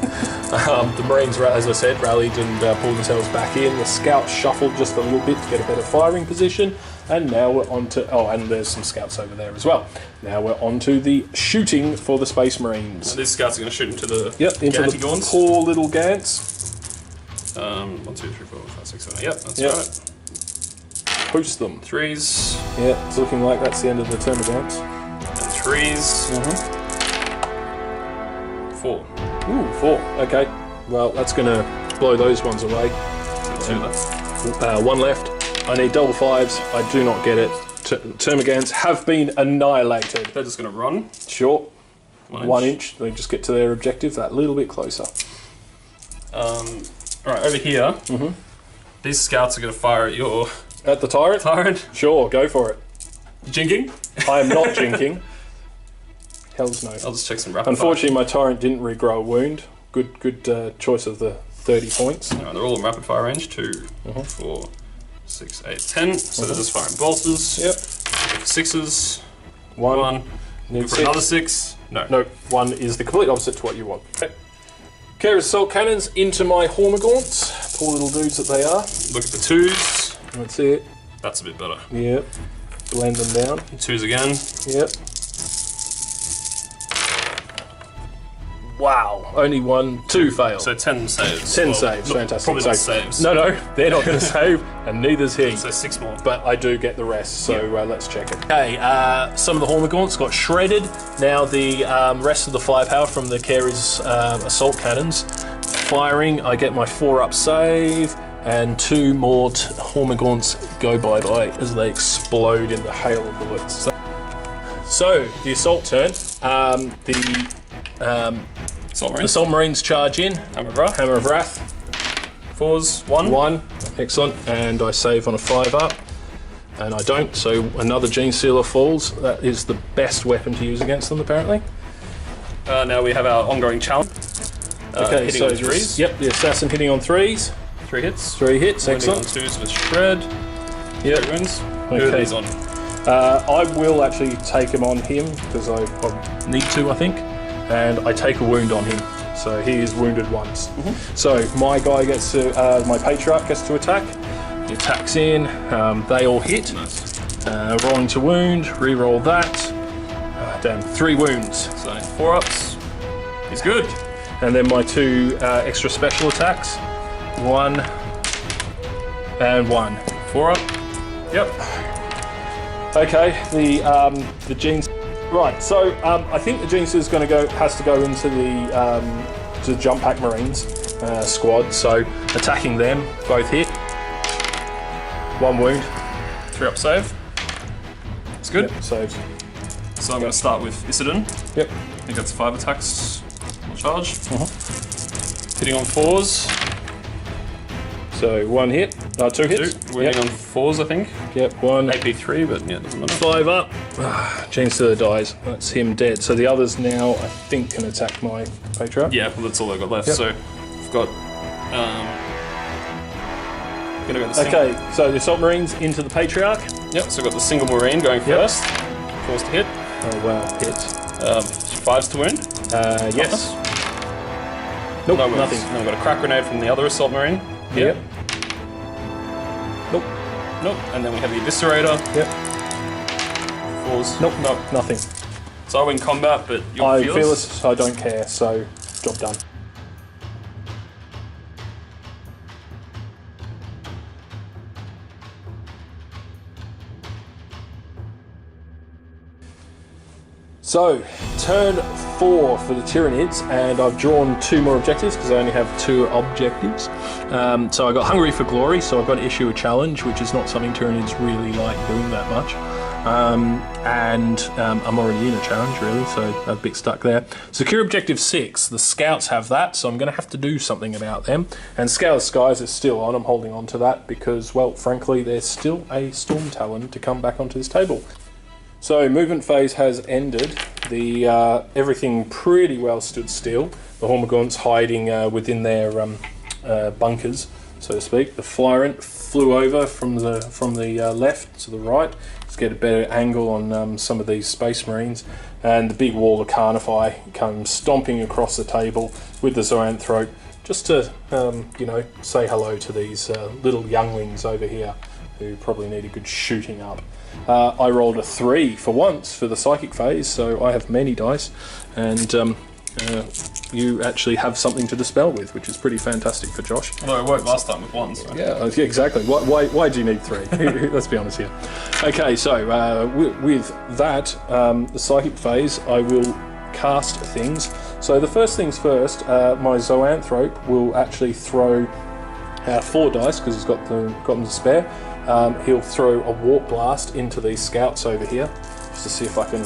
The Marines, as I said, rallied and pulled themselves back in. The Scouts shuffled just a little bit to get a better firing position. And now we're on to... Oh, and there's some Scouts over there as well. Now we're on to the shooting for the Space Marines. So these Scouts are going to shoot into the Into the Gantigorns. poor little Gants. 1, 2, 3, 4, 5, 6, 7, 8. Yep, that's Yep. right. Boost them. 3s Yeah, it's looking like that's the end of the turn of Gants. and 3s. 4. Ooh, 4. Okay. Well, that's going to blow those ones away. 2 left. 1 left. I need double 5s. I do not get it. Termagants have been annihilated. They're just going to run. Short. 1 inch. inch. They just get to their objective that little bit closer. Alright, over here, these Scouts are going to fire at your At the Tyrant? Tyrant. Sure, go for it. Jinking. I am not jinking. Hell's no. I'll just check some rapid Unfortunately, my Tyrant didn't regrow a wound. Good choice of the 30 points. fire. They're all in rapid fire range. 2, 4, 6, 8, 10. So they're just firing bolters. Yep. 6s. 1. 1. Need Go for 6. another 6. No. No, 1 is the complete opposite to what you want. Okay. Carriers Assault Cannons into my Hormagaunts. Poor little dudes that they are. Look at the 2s. That's it. That's a bit better. Yep. Blend them down. 2s again. Yep. Wow. Only 2 fails. So 10 saves. 10 saves. Fantastic. Probably not So- saves. No, they're not going to save, and neither's he. So 6 more. But I do get the rest, so let's check it. Okay, some of the Hormagaunts got shredded. Now the rest of the firepower from the Carey's assault cannons firing. I get my 4-up save, and 2 more Hormagaunts go bye-bye as they explode in the hail of bullets. So the assault turn. The Assault Marines charge in. Hammer of Wrath. Hammer of Wrath. 4s. 1. 1. Excellent. And I save on a 5-up. And I don't, so another Gene Sealer falls. That is the best weapon to use against them, apparently. Now we have our ongoing challenge. Okay, hitting so on 3s. Yep, the assassin hitting on 3s. 3 hits. 3 hits, Wounding on excellent. 2s with shred. Yep. 3 wounds. Okay. Who are these on? I will actually take him on him, because I need to, I think. And I take a wound on him. So he is wounded once. So my guy gets to, my Patriarch gets to attack. He attacks in, they all hit. Nice. Rolling to wound, re-roll that. Damn, 3 wounds. So 4 ups. He's good. And then my 2 extra special attacks. 1 and 1. 4 up. Yep. Okay, the Gene. Right, so I think the Gene is going to has to go into the Jump Pack Marines squad. So attacking them, both hit. 1 wound. 3 up save. It's good. Yep, saves. So I'm going to start with Isidon. Yep. I think that's 5 attacks charge. Hitting on 4s. So 1 hit, 2 hits. 2. Winning on 4s, I think. Yep, 1. AP 3, but yeah, it doesn't matter. 5 up. Genes to the dies. That's him dead. So the others now, I think, can attack my Patriarch. Yeah, well, that's all I've got left. Yep. So I've got. Gonna go the single. Okay, so the Assault Marines into the Patriarch. Yep. So I've got the single Marine going first. 4s to hit. Oh wow, hit. 5s to wound. Yes. Nope, No wounds. nothing. Then I've got a crack grenade from the other Assault Marine. Yep. Nope. Nope. And then we have the Eviscerator. Yep. 4s. Nope. Nope. Nothing. So I win combat, but you're I fearless. fearless. I don't care. So job done. So, turn 4 for the Tyranids, and I've drawn 2 more objectives because I only have 2 objectives. So I got Hungry for Glory, so I've got to issue a challenge, which is not something Tyranids really like doing that much. I'm already in a challenge, really, so I'm a bit stuck there. Secure Objective 6, the Scouts have that, so I'm going to have to do something about them. And Scale of Skies is still on, I'm holding on to that because, well, frankly, there's still a Storm Talon to come back onto this table. So movement phase has ended. The everything pretty well stood still. The Hormagaunts hiding within their bunkers, so to speak. The Flyrant flew over from the left to the right to get a better angle on some of these Space Marines, and the big wall of Carnify comes stomping across the table with the Zoanthrope, just to say hello to these little younglings over here who probably need a good shooting up. I rolled a 3 for once for the psychic phase, so I have many dice, and you actually have something to dispel with, which is pretty fantastic for Josh. Although it worked last time with 1. So. Yeah, exactly. Why do you need 3? Let's be honest here. Okay, so with that, the psychic phase, I will cast things. So the first things first, my Zoanthrope will actually throw 4 dice because he's got them to spare. He'll throw a Warp Blast into these Scouts over here, just to see if I can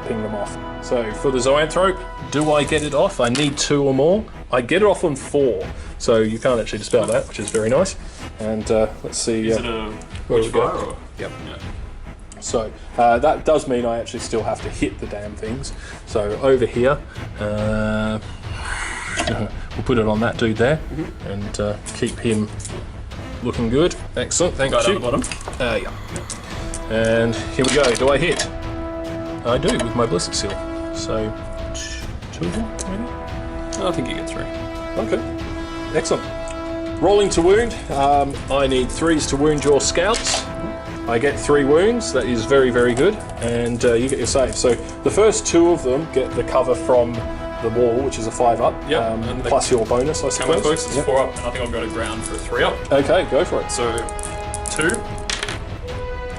ping them off. So for the Zoanthrope, do I get it off? I need 2 or more. I get it off on 4, so you can't actually dispel that, which is very nice. And let's see. Is it a where we Witchfire? go. Or? Yep. Yeah. So that does mean I actually still have to hit the damn things. So over here, we'll put it on that dude there, and keep him looking good. Excellent, thank you. Down the bottom. Yeah. And here we go. Do I hit? I do with my Ballistic Seal. So 2 of them, maybe? I think you get 3. Okay. Excellent. Rolling to wound. I need 3s to wound your Scouts. I get 3 wounds. That is very, very good. And you get your save. So the first 2 of them get the cover from the wall, which is a 5 up, and plus your bonus, I suppose. My bonus is 4 up, and I think I'll go to ground for a 3 up. Okay, go for it. So 2.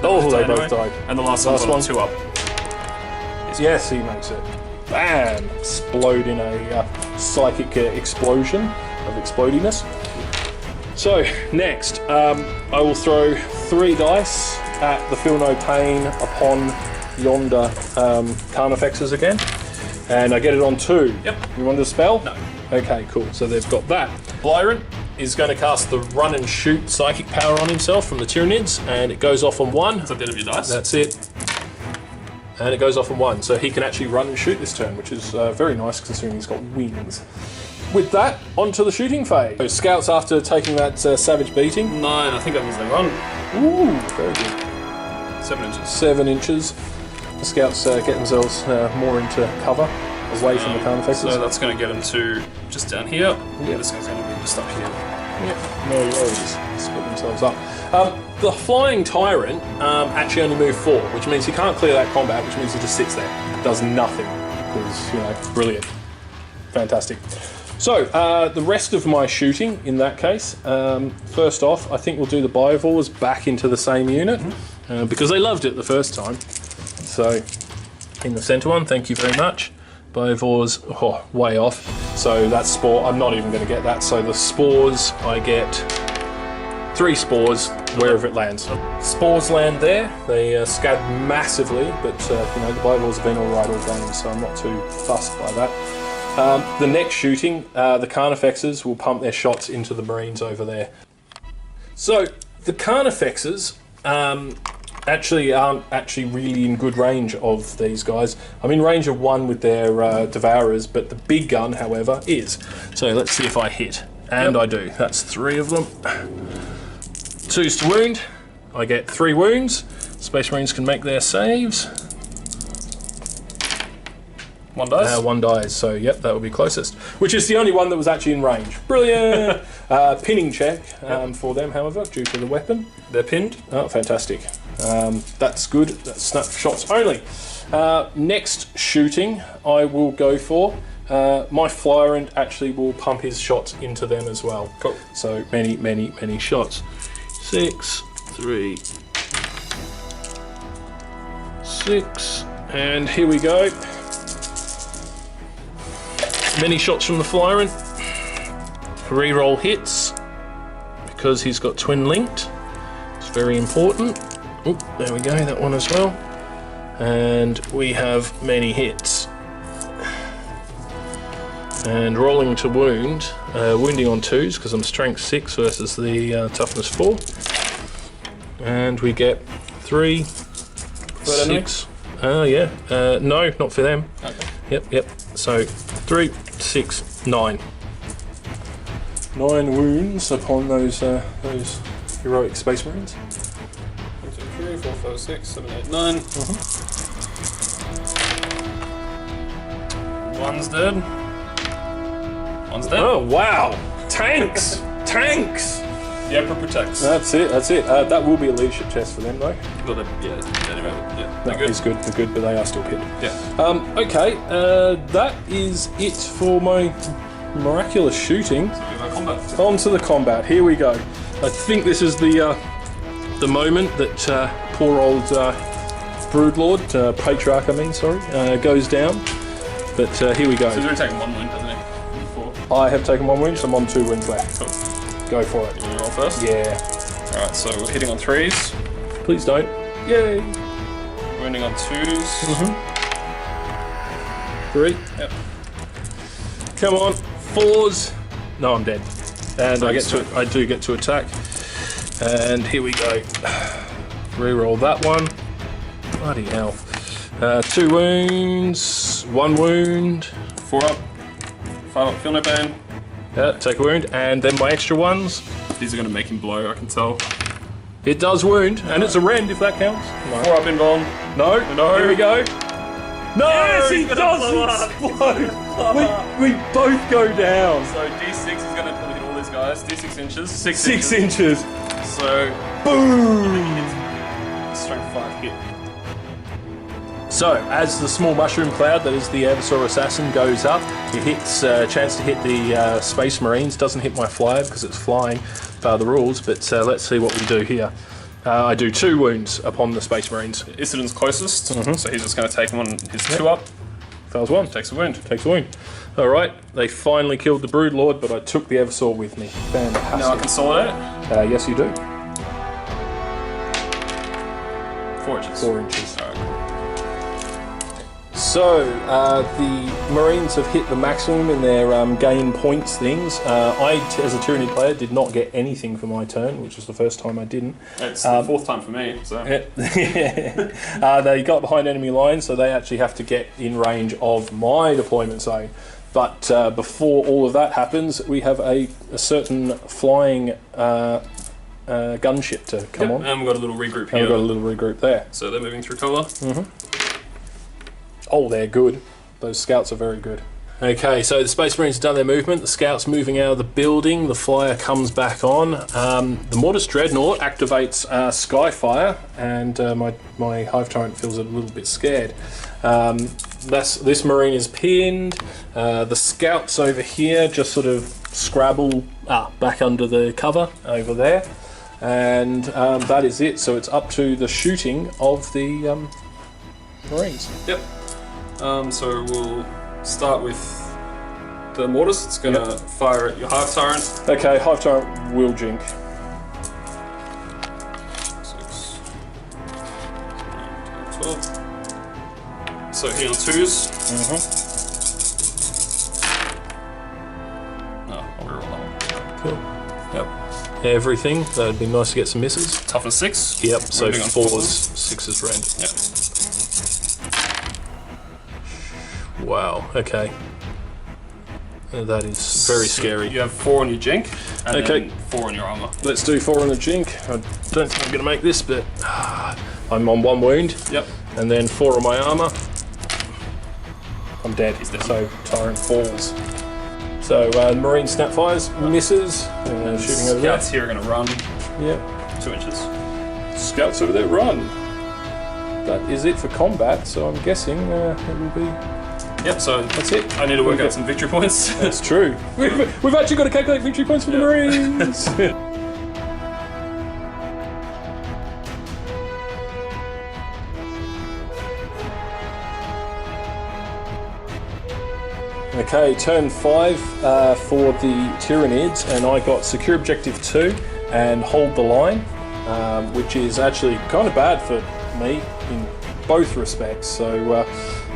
Oh, they both died. And the last one's on a 2 up. Yes, he makes it. Bam! Explode in a psychic explosion of explodiness. So, next, I will throw 3 dice at the Feel No Pain upon yonder Carnifexes again. And I get it on 2. Yep. You want to spell? No. Okay, cool. So they've got that. Blyrant is going to cast the Run and Shoot psychic power on himself from the Tyranids, and it goes off on 1. Is that the end of your dice? That's it. And it goes off on 1, so he can actually run and shoot this turn, which is very nice considering he's got wings. With that, onto the shooting phase. So Scouts, after taking that savage beating. 9, I think that means they run. Ooh, very good. 7 inches. 7 inches. The Scouts get themselves more into cover, away from the Carnifexes. So that's going to get them to just down here. Yeah, this guy's going to be just up here. Yep, no worries. Split themselves up. The Flying Tyrant actually only moved 4, which means he can't clear that combat, which means he just sits there. Does nothing. Because, brilliant. Fantastic. So, the rest of my shooting, in that case, first off, I think we'll do the Biovores back into the same unit, because they loved it the first time. So, in the centre one, thank you very much. Biovores, way off. So that's Spore, I'm not even going to get that. So the Spores, I get 3 Spores wherever it lands. Spores land there, they scad massively, but the Biovores have been alright all game, so I'm not too fussed by that. The next shooting, the Carnifexes will pump their shots into the Marines over there. So the Carnifexes actually aren't really in good range of these guys. I'm in range of one with their Devourers, but the big gun, however, is. So let's see if I hit. And I do. That's 3 of them. 2's to wound. I get 3 wounds. Space Marines can make their saves. 1 dies? 1 dies, so yep, that will be closest. Which is the only one that was actually in range. Brilliant! Pinning check for them, however, due to the weapon. They're pinned. Oh, fantastic. That's good. That's snapshots only. Next shooting, I will go for. My Flyrant actually will pump his shots into them as well. Cool. So many shots. 6, 3, 6, and here we go. Many shots from the Flyrant. Reroll hits because he's got twin linked. It's very important. Oh, there we go, that one as well. And we have many hits. And rolling to wound, wounding on 2s because I'm strength 6 versus the toughness 4. And we get 3, 6. Yeah. No, not for them. Okay. Yep. So 3, 6, 9. 9 wounds upon those heroic Space Marines. 1, 2, 3, 4, 5, 6, 7, 8, 9. One's dead. One's dead. Oh wow! Tanks! Tanks! The Emperor protects. That's it. That will be a leadership test for them though. Well, anyway, yeah. They're good, but they are still pinned. Yeah. Okay, that is it for my miraculous shooting. Combat. On to the combat. Here we go. I think this is the moment that poor old Broodlord, Patriarch, goes down. But here we go. So he's already taken 1 wound, hasn't he? 4. I have taken 1 wound, so I'm on 2 wounds left. Cool. Go for it. You want to roll first? Yeah. Alright, so we're hitting on 3s. Please don't. Yay. Wounding on 2s. 3. Yep. Come on. 4s. No, I'm dead. And I do get to attack. And here we go. Reroll that one. Bloody hell. 2 wounds. 1 wound. 4 up. 5 up. Feel no pain. Yeah, take a wound. And then my extra ones. These are going to make him blow, I can tell. It does wound. And it's a rend if that counts. No. 4 up invuln. No. Here we go. No, Yes, he he's gonna blow does up. explode. we both go down. So D6 is going to hit all these guys. D6 inches. 6 inches. So, Boom. strength 5 hit. So, as the small mushroom cloud that is the Eversaur Assassin goes up, it hits chance to hit the Space Marines. Doesn't hit my flyer because it's flying by the rules, but let's see what we do here. I do 2 wounds upon the Space Marines. Issidon's closest, so he's just going to take him on his 2 up. Fails 1. Takes a wound. Takes a wound. Alright, they finally killed the Broodlord, but I took the Eversaur with me. Fantastic. Now I consolidate. Yes, you do. 4 inches. 4 inches. Alright, cool. So, the Marines have hit the maximum in their gain points things. I, as a Tyranid player, did not get anything for my turn, which was the first time I didn't. It's the 4th time for me, so. They got behind enemy lines, so they actually have to get in range of my deployment zone. But before all of that happens, we have a certain flying gunship to come on. And we've got a little regroup And here. we've got a little regroup there. So they're moving through cover. Oh, they're good. Those scouts are very good. Okay, so the Space Marines have done their movement. The scouts moving out of the building. The flyer comes back on. The Mortis Dreadnought activates Skyfire, and my Hive Tyrant feels a little bit scared. This Marine is pinned. The scouts over here just sort of scrabble back under the cover over there. And that is it. So it's up to the shooting of the Marines. Yep. So we'll start with the Mortis. It's going to fire at your Hive Tyrant. Okay, Hive Tyrant will jink. 6, 9, 10, 12. So hitting on 2s. everything. That'd be nice to get some misses. Toughness 6. Yep, so Wounding on 4s, 6s rend. Yep. Wow, okay. That is very scary. You have 4 on your jink, and Okay. then 4 on your armor. Let's do 4 on the jink. I don't think I'm going to make this, but I'm on 1 wound. Yep. And then 4 on my armor. I'm dead. He's down. So Tyrant falls. So Marine Snapfires misses. Shooting over there. Scouts here are going to run Yep. 2 inches. Scouts over there run. That is it for combat. So I'm guessing it will be. Yep, so That's it. I need to work Okay. out some victory points. That's true. We've actually got to calculate victory points for the Marines. Okay, turn 5 for the Tyranids, and I got secure objective 2 and hold the line, which is actually kind of bad for me in both respects. So,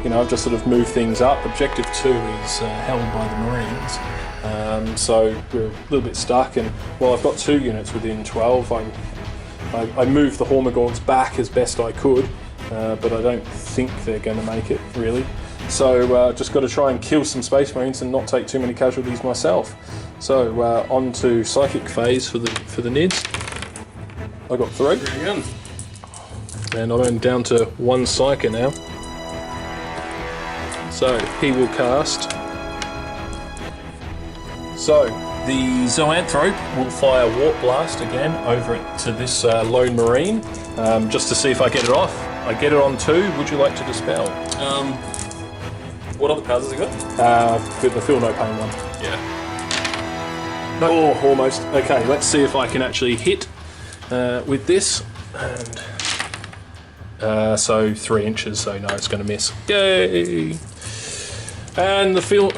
you know, I've just sort of moved things up. Objective 2 is held by the Marines, so we're a little bit stuck. And while I've got 2 units within 12, I moved the Hormagaunts back as best I could, but I don't think they're going to make it really. So just got to try and kill some Space Marines and not take too many casualties myself. So on to Psychic phase for the Nids. I got 3, Again. and I'm down to 1 Psyker now. So he will cast. So the Zoanthrope will fire Warp Blast again over it to this lone Marine, just to see if I get it off. I get it on 2. Would you like to dispel? What other powers has he got? The Feel No Pain one. Yeah. No, oh, almost. Okay, let's see if I can actually hit with this. And so 3 inches, so no, it's going to miss. Yay! And the Feel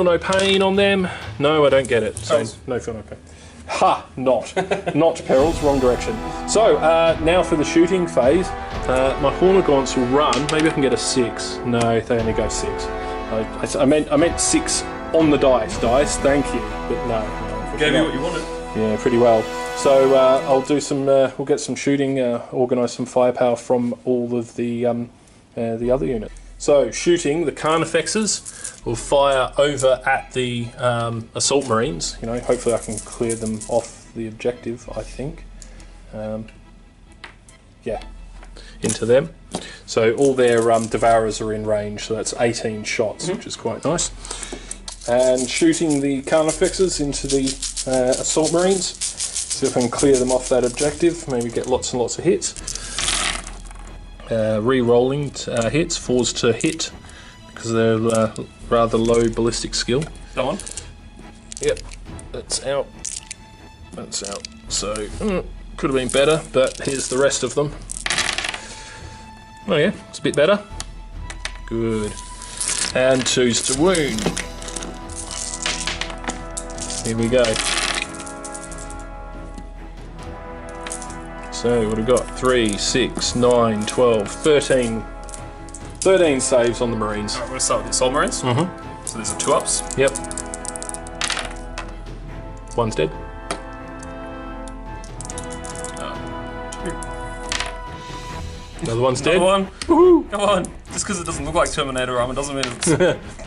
No Pain on them. No, I don't get it. So Perils. no Feel No Pain. Ha! Not. Not perils, wrong direction. So now for the shooting phase. My Hormagaunts will run. Maybe I can get a 6. No, they only go 6. I meant 6 on the dice. Thank you, but no. Gave you what you wanted. Yeah, pretty well. So I'll do some. We'll get some shooting. Organise some firepower from all of the other units. So shooting, the Carnifexes will fire over at the Assault Marines. You know, hopefully I can clear them off the objective. I think. Yeah. Into them. So all their Devourers are in range, so that's 18 shots, which is quite nice. And shooting the Carnifexes into the Assault Marines. See if I can clear them off that objective, maybe get lots and lots of hits. Re-rolling hits, 4s to hit, because they're rather low ballistic skill. That one? Yep, that's out. That's out. So, could have been better, but here's the rest of them. Oh yeah, it's a bit better. Good. And 2s to wound. Here we go. So what have we got? 3, 6, 9, 12, 13. 13 saves on the Marines. Alright, we're going to start with the Assault Marines. Mm-hmm. So these are 2 ups. Yep. One's dead. Another one's dead. Another one. Woohoo! Come on. Just because it doesn't look like Terminator armor doesn't mean it's...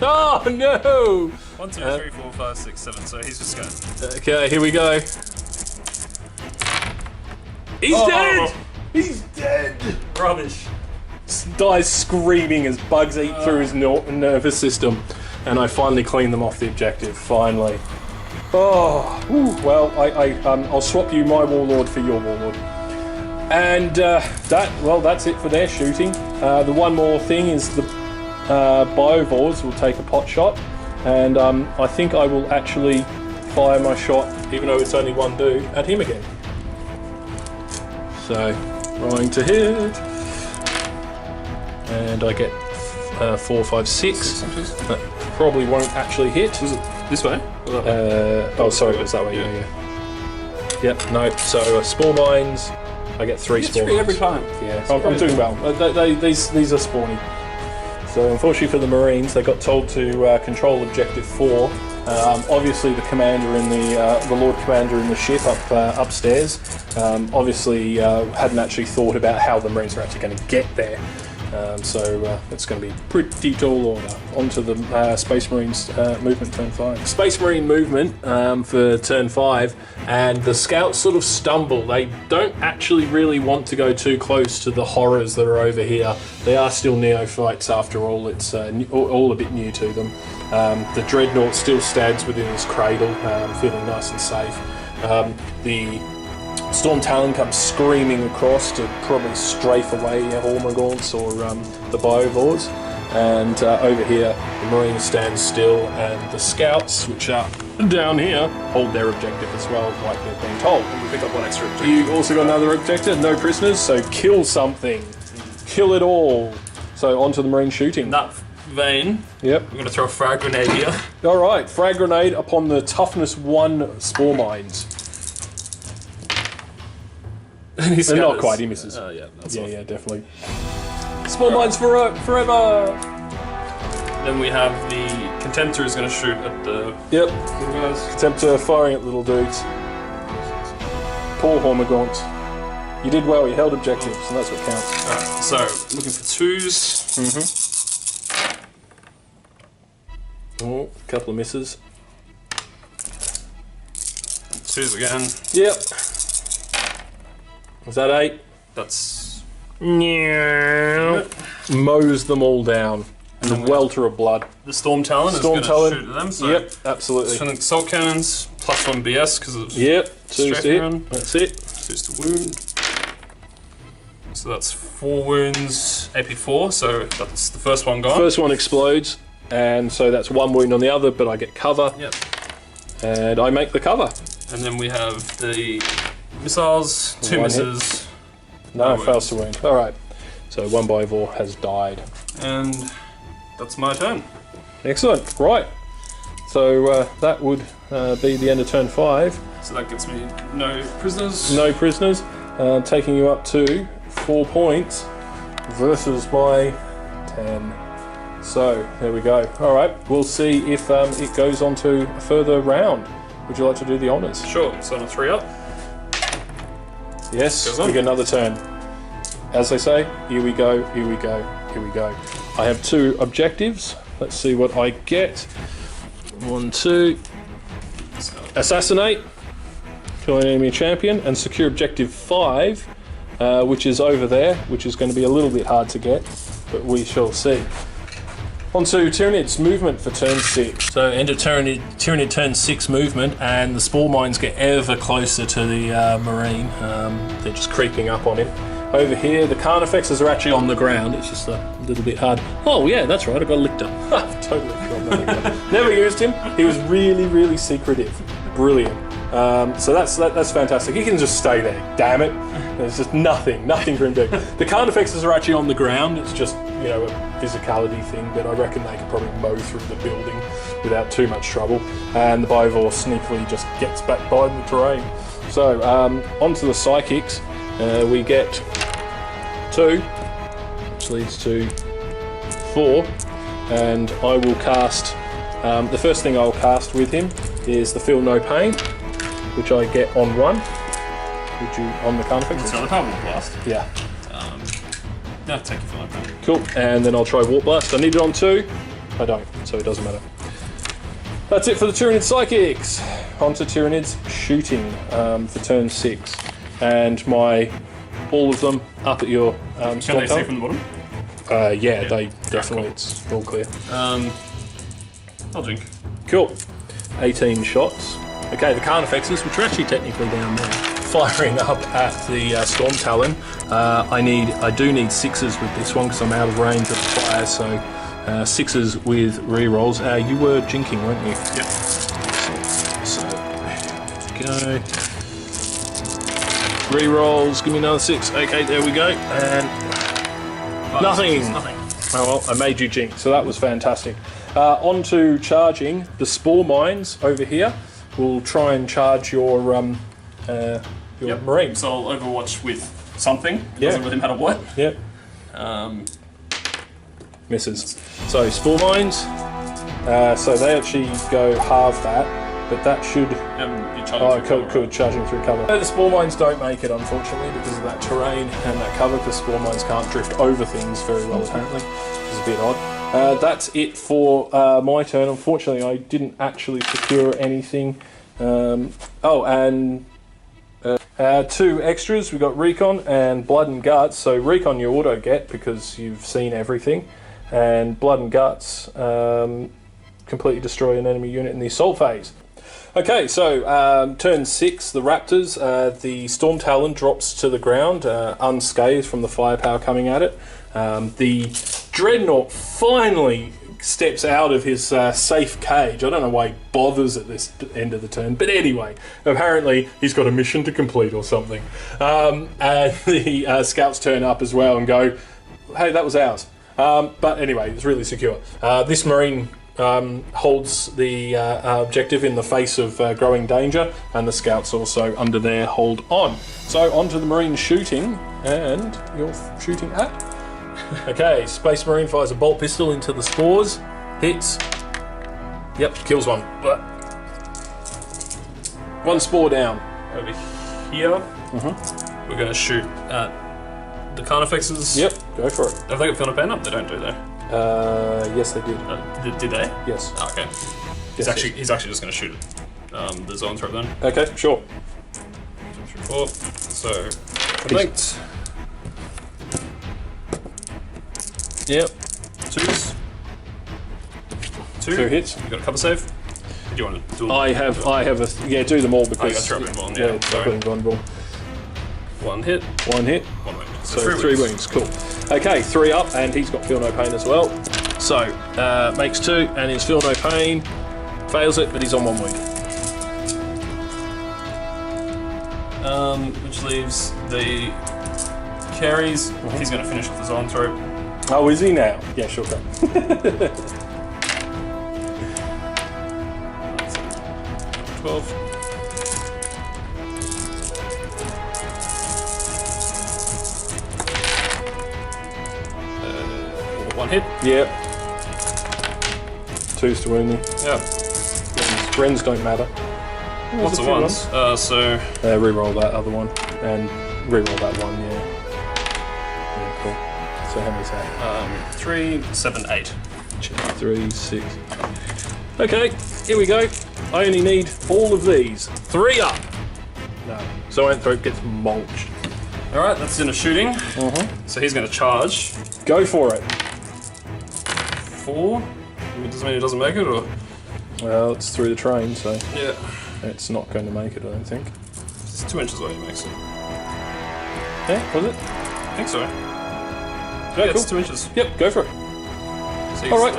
Oh no! 1, 2, 3, 4, 5, 6, 7. So he's just going... Okay, here we go. He's dead! He's dead! Rubbish. Dies screaming as bugs eat through his nervous system, and I finally clean them off the objective. Finally. Oh, well, I'll swap you my Warlord for your Warlord. And that's it for their shooting. The one more thing is the Biovores will take a pot shot, and I think I will actually fire my shot, even though it's only 1 dude, at him again. So, rolling to hit, and I get 4, 5, 6. That probably won't actually hit. Is it this way? Oh, sorry, it was that way. Yeah. Yep. No. So Spore Mines. I get 3 Spore Mines every time. Yeah, I'm doing well. These are spawny. So unfortunately for the Marines, they got told to control Objective 4 Obviously, the commander in the Lord Commander in the ship upstairs. Obviously, hadn't actually thought about how the Marines are actually going to get there. So it's going to be pretty tall order. Onto the Space Marines movement turn 5. Space Marine movement for turn 5, and the scouts sort of stumble. They don't actually really want to go too close to the horrors that are over here. They are still neophytes after all. It's all a bit new to them. The Dreadnought still stands within his cradle, feeling nice and safe. The Storm Talon comes screaming across to probably strafe away Hormagaunts or the Biovores. And over here, the Marines stand still, and the Scouts, which are down here, hold their objective as well, like they've been told. We pick up one extra objective. You also got another objective, no prisoners, so kill something. Kill it all. So onto the Marine shooting. In that vein, Yep. I'm going to throw a frag grenade here. All right, frag grenade upon the toughness 1 spore mines. They're Not quite, he misses. Yeah, that's Yeah, definitely. Spore mines forever. Then we have the Contemptor is going to shoot at the Yep. little guys. Contemptor firing at little dudes. Poor Hormagaunt. You did well. You held objectives, and that's what counts. Alright, so looking for 2s. Oh, a couple of misses. 2s again. Yep. Was that 8? That's Mows them all down. And a welter of blood. the Storm Talon Storm is going to Talon. shoot at them. So Yep, absolutely. shooting assault cannons plus 1 BS because of Yep, 2's strafing hit. run. That's it. 2's to wound. So that's 4 wounds, AP4. So that's the first one gone. First one explodes, and so that's 1 wound on the other, but I get cover. Yep. And I make the cover. And then we have the missiles, 2 One hit. misses, No, No fails to wound. Alright. So 1 Biovore has died. and that's my turn. Excellent. Right. So that would be the end of turn 5. So that gets me no prisoners. No prisoners. Taking you up to 4 points versus my 10. So there we go. Alright. We'll see if it goes on to a further round. Would you like to do the honours? Sure, so on a 3 up. Yes, Goes on. we get another turn. As they say, here we go, here we go, here we go. I have 2 objectives. Let's see what I get. 1, 2. Assassinate. Kill an enemy champion. And secure objective 5, which is over there, which is going to be a little bit hard to get, but we shall see. On to Tyranid's movement for turn 6. So enter Tyranid turn 6 movement, and the spore mines get ever closer to the Marine. They're just creeping up on him. Over here, the Carnifexes are actually on the ground. It's just a little bit hard. Oh yeah, that's right, I got a Lictor. Totally forgot about that. Never used him. He was really, really secretive. Brilliant. So that's fantastic. He can just stay there. Damn it. There's just nothing for him to do. The Carnifexes are actually on the ground. It's just, you know, a physicality thing, but I reckon they could probably mow through the building without too much trouble. And the Biovore sneakily just gets back by the terrain. So onto the Psychics. We get 2, which leads to 4, and I will cast. The first thing I'll cast with him is the Feel No Pain, which I get on 1. Would you on the Carnifex? It's not a carbon blast. Yeah. No, take your flight back. Cool. And then I'll try Warp Blast. I need it on 2. I don't, so it doesn't matter. That's it for the Tyranid Psychics. On to Tyranid's shooting for turn 6. And all of them up at your Can Storm they see Talon. from the bottom? Yeah, they definitely. It's all clear. I'll drink. Cool. 18 shots. Okay, the Carnifexes, which are actually technically down there, firing up at the Storm Talon. I do need 6s with this one because I'm out of range of the fire, so 6s with rerolls. You were jinking, weren't you? Yep. So, there we go. Rerolls, give me another 6. Okay, there we go. And nothing. Oh well, I made you jink, so that was fantastic. On to charging the Spore Mines over here. We'll try and charge your Marines. So I'll overwatch with something. It Yeah. doesn't really matter what. Yep. Misses. So Spore Mines, So they actually go halve that, but that should... You could charging through cover. The spore mines don't make it, unfortunately, because of that terrain and that cover, because spore mines can't drift over things very well, apparently, which is a bit odd. That's it for my turn. Unfortunately, I didn't actually secure anything. Two extras. We got Recon and Blood and Guts. So Recon you auto get because you've seen everything, and Blood and Guts completely destroy an enemy unit in the assault phase. Okay, so turn 6, the Raptors. The Storm Talon drops to the ground, unscathed from the firepower coming at it. The Dreadnought finally steps out of his safe cage. I don't know why he bothers at this end of the turn, but anyway, apparently he's got a mission to complete or something. And the scouts turn up as well and go, hey, that was ours. But anyway, it's really secure. This Marine holds the objective in the face of growing danger, and the scouts also under there hold on. So onto the Marine shooting, and you're shooting at? Okay, Space Marine fires a bolt pistol into the spores, hits, yep, kills one. One spore down. Over here, we're going to shoot at the Carnifexes. Yep, go for it. Have they got Field of Pain up? They don't, do they? Yes they did. Did they? Yes. Oh, okay. He's actually just going to shoot at the Zoanthrope then. Okay, sure. 2, 3, 4. So, linked. Yep. Twos. Two hits. You got a cover save? Do you want to do them? I have a, do them all because... Oh, you got Throw yeah, sorry. Vulnerable. One hit. One hit. One wound. So three wounds, cool. Okay, 3 up, and he's got Feel No Pain as well. So, makes 2, and his Feel No Pain fails it, but he's on 1 wound. Which leaves the carries. He's going to finish off the Zoanthrope. Oh, is he now? Yeah, sure. Go. 12. One hit. Yep. 2s to wound me. Yeah. Friends don't matter. Lots of ones. So. Reroll that other one, and reroll that one. Yeah. Yeah, cool. So how many's that? 3, 7, 8. 3, 6. Okay, here we go. I only need all of these. 3 up. No. Zoanthrope gets mulched. Alright, that's in a shooting. So he's going to charge. Go for it. 4. Does it mean he doesn't make it, or? Well, it's through the train, so Yeah. it's not going to make it, I don't think. It's 2 inches away he makes it. Yeah, was it? I think so. Yeah, Yeah, cool. it's 2 inches. Yep, go for it. So All right.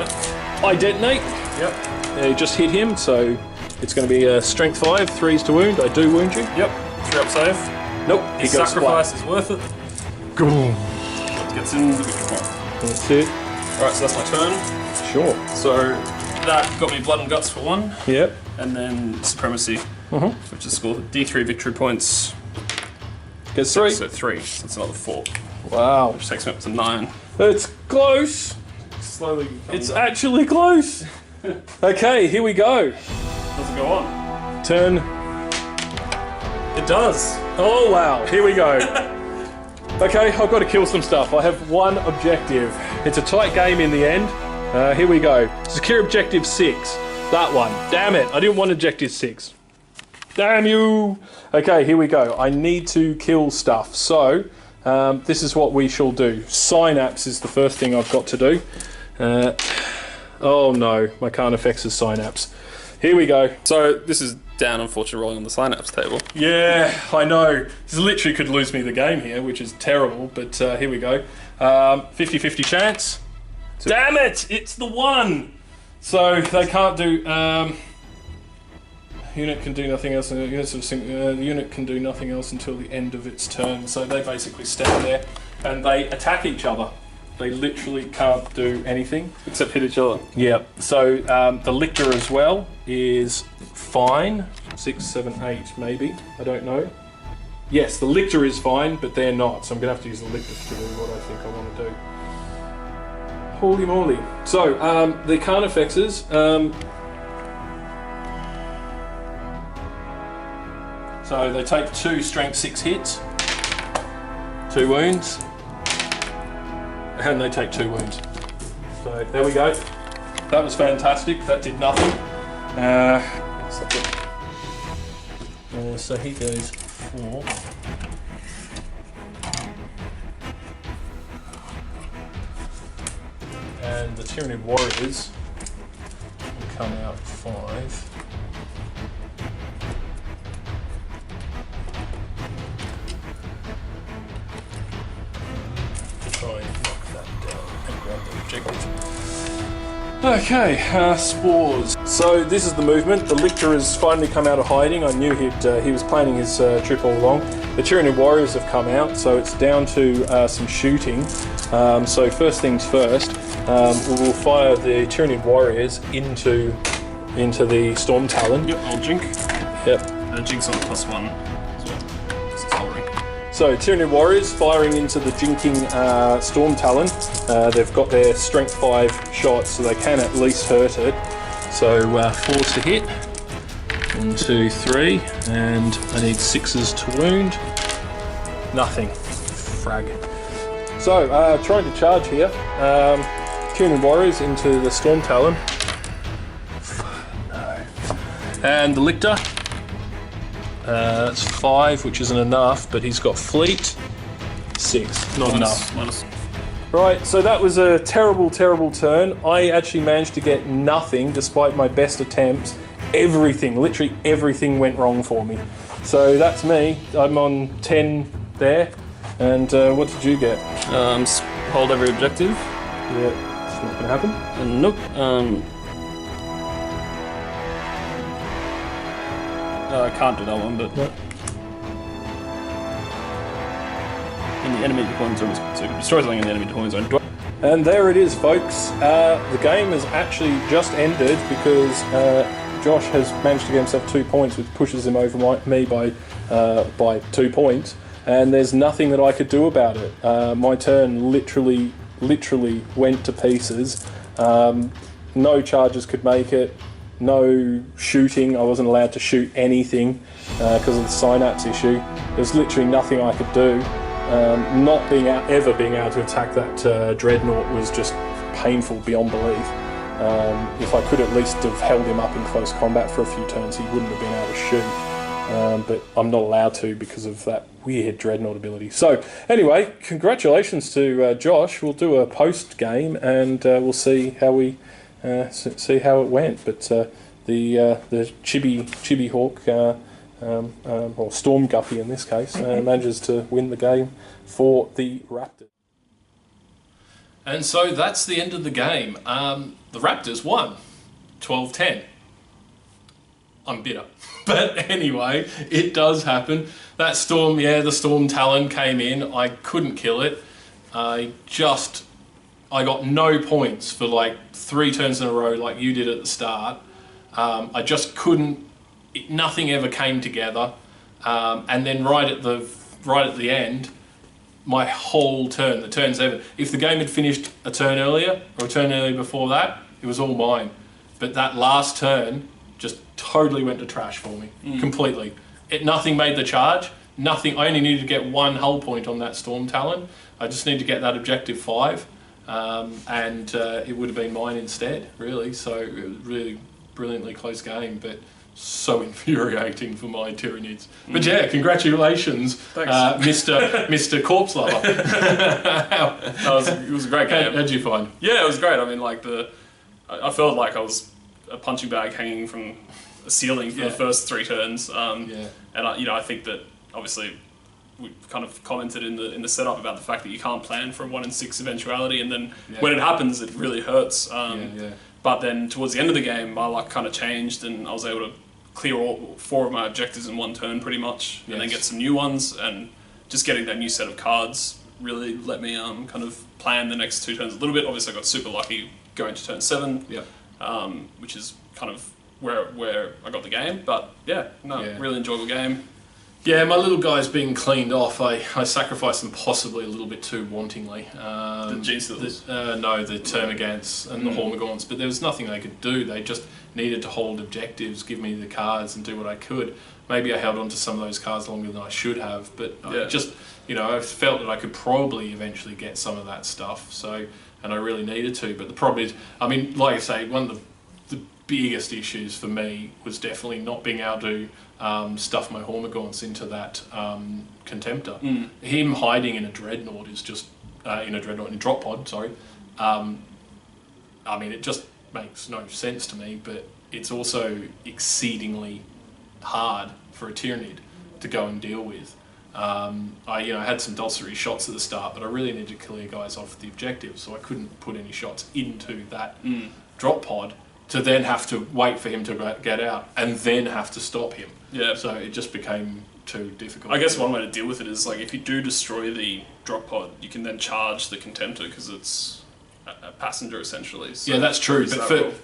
I detonate. Yep. Just hit him, so it's going to be a strength 5, 3s to wound. I do wound you. Yep. 3 up save. Nope, His he goes sacrifice splat. is worth it. Boom. Gets in the victory point. That's it. Alright, so that's my turn. Sure. So that got me Blood and Guts for 1. Yep. And then Supremacy, which is scored D3 victory points. Gets 3. So 3. So that's another 4. Wow. Which takes me up to 9. It's close. Slowly. It's actually close. Okay, here we go. Does it go on? Turn. It does. Oh wow, here we go. Okay, I've got to kill some stuff. I have 1 objective. It's a tight game in the end. Here we go. Secure objective 6. That one. Damn it, I didn't want objective 6. Damn you. Okay, here we go. I need to kill stuff. So, this is what we shall do. Synapse is the first thing I've got to do. Oh no, my Carnifex is Synapse. Here we go. So this is down, unfortunately, rolling on the Synapse table. Yeah, I know. This literally could lose me the game here, which is terrible, but here we go. 50-50 chance. Damn it! It's the 1! So they can't do... unit can do nothing else. Unit can do nothing else until the end of its turn. So they basically stand there and they attack each other. They literally can't do anything. Except hit each other. Yeah, so the Lictor as well is fine. 6, 7, 8 maybe, I don't know. Yes, the Lictor is fine, but they're not, so I'm going to have to use the Lictor to do what I think I want to do. Holy moly. So, the Carnifexes, so they take 2 strength 6 hits, 2 wounds, and they take 2 wounds. So there we go. That was fantastic. That did nothing. So he goes 4. And the Tyranid Warriors will come out 5. Try and knock that down and grab the objective. Okay, spores. So this is the movement. The Lictor has finally come out of hiding. I knew he was planning his trip all along. The Tyranid Warriors have come out, so it's down to some shooting. So first things first, we will fire the Tyranid Warriors into the Storm Talon. Yep, I'll jink. Yep. Jink's on +1 as well. This is Soul Ring. So Tyranid Warriors firing into the jinking Storm Talon. They've got their strength 5 shots, so they can at least hurt it. So 4 to hit. 1, 2, 3, and I need 6s to wound. Nothing. Frag. So trying to charge here. Tyranid Warriors into the Storm Talon. No. And the Lictor. That's 5, which isn't enough, but he's got Fleet. 6, not enough. Right, so that was a terrible, terrible turn. I actually managed to get nothing despite my best attempts. Everything, literally everything went wrong for me. So that's me. I'm on 10 there. And what did you get? Hold every objective. Yeah, it's not going to happen. Nope. I can't do that one, but... No. In the enemy deployment zone, so you can destroy something in the enemy deployment zone. And there it is, folks. The game has actually just ended because Josh has managed to get himself 2 points, which pushes him over me by 2 points. And there's nothing that I could do about it. My turn literally went to pieces. No charges could make it. No shooting. I wasn't allowed to shoot anything because of the synapse issue. There's literally nothing I could do. Not ever being able to attack that dreadnought was just painful beyond belief. If I could at least have held him up in close combat for a few turns, he wouldn't have been able to shoot. But I'm not allowed to because of that weird dreadnought ability. So anyway, congratulations to Josh. We'll do a post game and we'll see how it went. But the Chibi Hawk or Storm Guppy in this case manages to win the game for the Raptors. And so that's the end of the game. The Raptors won 12-10. I'm bitter. But anyway, it does happen. That storm, the Storm Talon came in. I couldn't kill it. I got no points for like 3 turns in a row like you did at the start. I just couldn't, nothing ever came together. And then right at the end, my whole turn, the turn 7, if the game had finished a turn earlier or a turn earlier before that, it was all mine. But that last turn just totally went to trash for me, completely. Nothing made the charge, nothing. I only needed to get 1 hull point on that Storm Talon. I just need to get that objective 5, and it would have been mine instead, really. So it was really brilliantly close game, but so infuriating for my Tyranids. But yeah, congratulations, Mr. Corpse Lover. It was a great game. How'd you find? Yeah, it was great. I mean, I felt like I was a punching bag hanging from a ceiling for the first 3 turns. And I think that obviously we kind of commented in the setup about the fact that you can't plan for a 1 in 6 eventuality, and then when it happens, it really hurts. But then towards the end of the game, my luck kind of changed, and I was able to clear all 4 of my objectives in 1 turn pretty much, and then get some new ones, and just getting that new set of cards really let me kind of plan the next 2 turns a little bit. Obviously, I got super lucky going to turn 7, which is kind of where I got the game. But really enjoyable game. Yeah, my little guy's being cleaned off. I sacrificed them possibly a little bit too wantingly. The G-Stealers? No, the Termagants and the Hormagaunts, but there was nothing they could do. They just needed to hold objectives, give me the cards and do what I could. Maybe I held on to some of those cards longer than I should have, but I just, I felt that I could probably eventually get some of that stuff, and I really needed to. But the problem is, I mean, like I say, one of the biggest issues for me was definitely not being able to stuff my Hormagaunts into that Contemptor. Him hiding in a Dreadnought is just, in a drop pod, sorry. I mean, it just makes no sense to me, but it's also exceedingly hard for a Tyranid to go and deal with. I had some dulcery shots at the start, but I really needed to clear guys off the objective, so I couldn't put any shots into that drop pod to then have to wait for him to get out and then have to stop him. Yeah. So it just became too difficult. I guess one way to deal with it is, like, if you do destroy the drop pod, you can then charge the Contemptor because it's a passenger essentially. So yeah, that's true.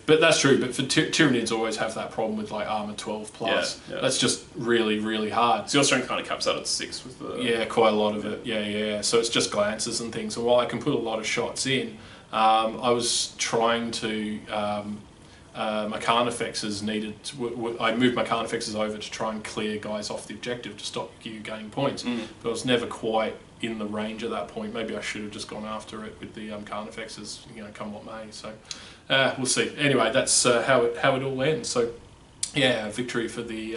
But that's true. But for Tyranids always have that problem with like armor 12 plus. Yeah. That's just really, really hard. So your strength kind of caps out at 6 with the... Yeah, quite a lot of it. Yeah. So it's just glances and things. And while I can put a lot of shots in, I was trying to... my Carnifexes needed... I moved my Carnifexes over to try and clear guys off the objective to stop you gaining points. But I was never quite in the range at that point. Maybe I should have just gone after it with the Carnifexes, come what may. So we'll see. Anyway, that's how it all ends. So yeah, victory for the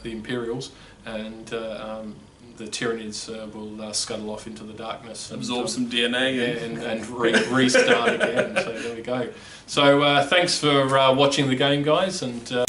Imperials, and the Tyranids will scuttle off into the darkness, absorb some DNA, and restart again. So there we go. So thanks for watching the game, guys, and.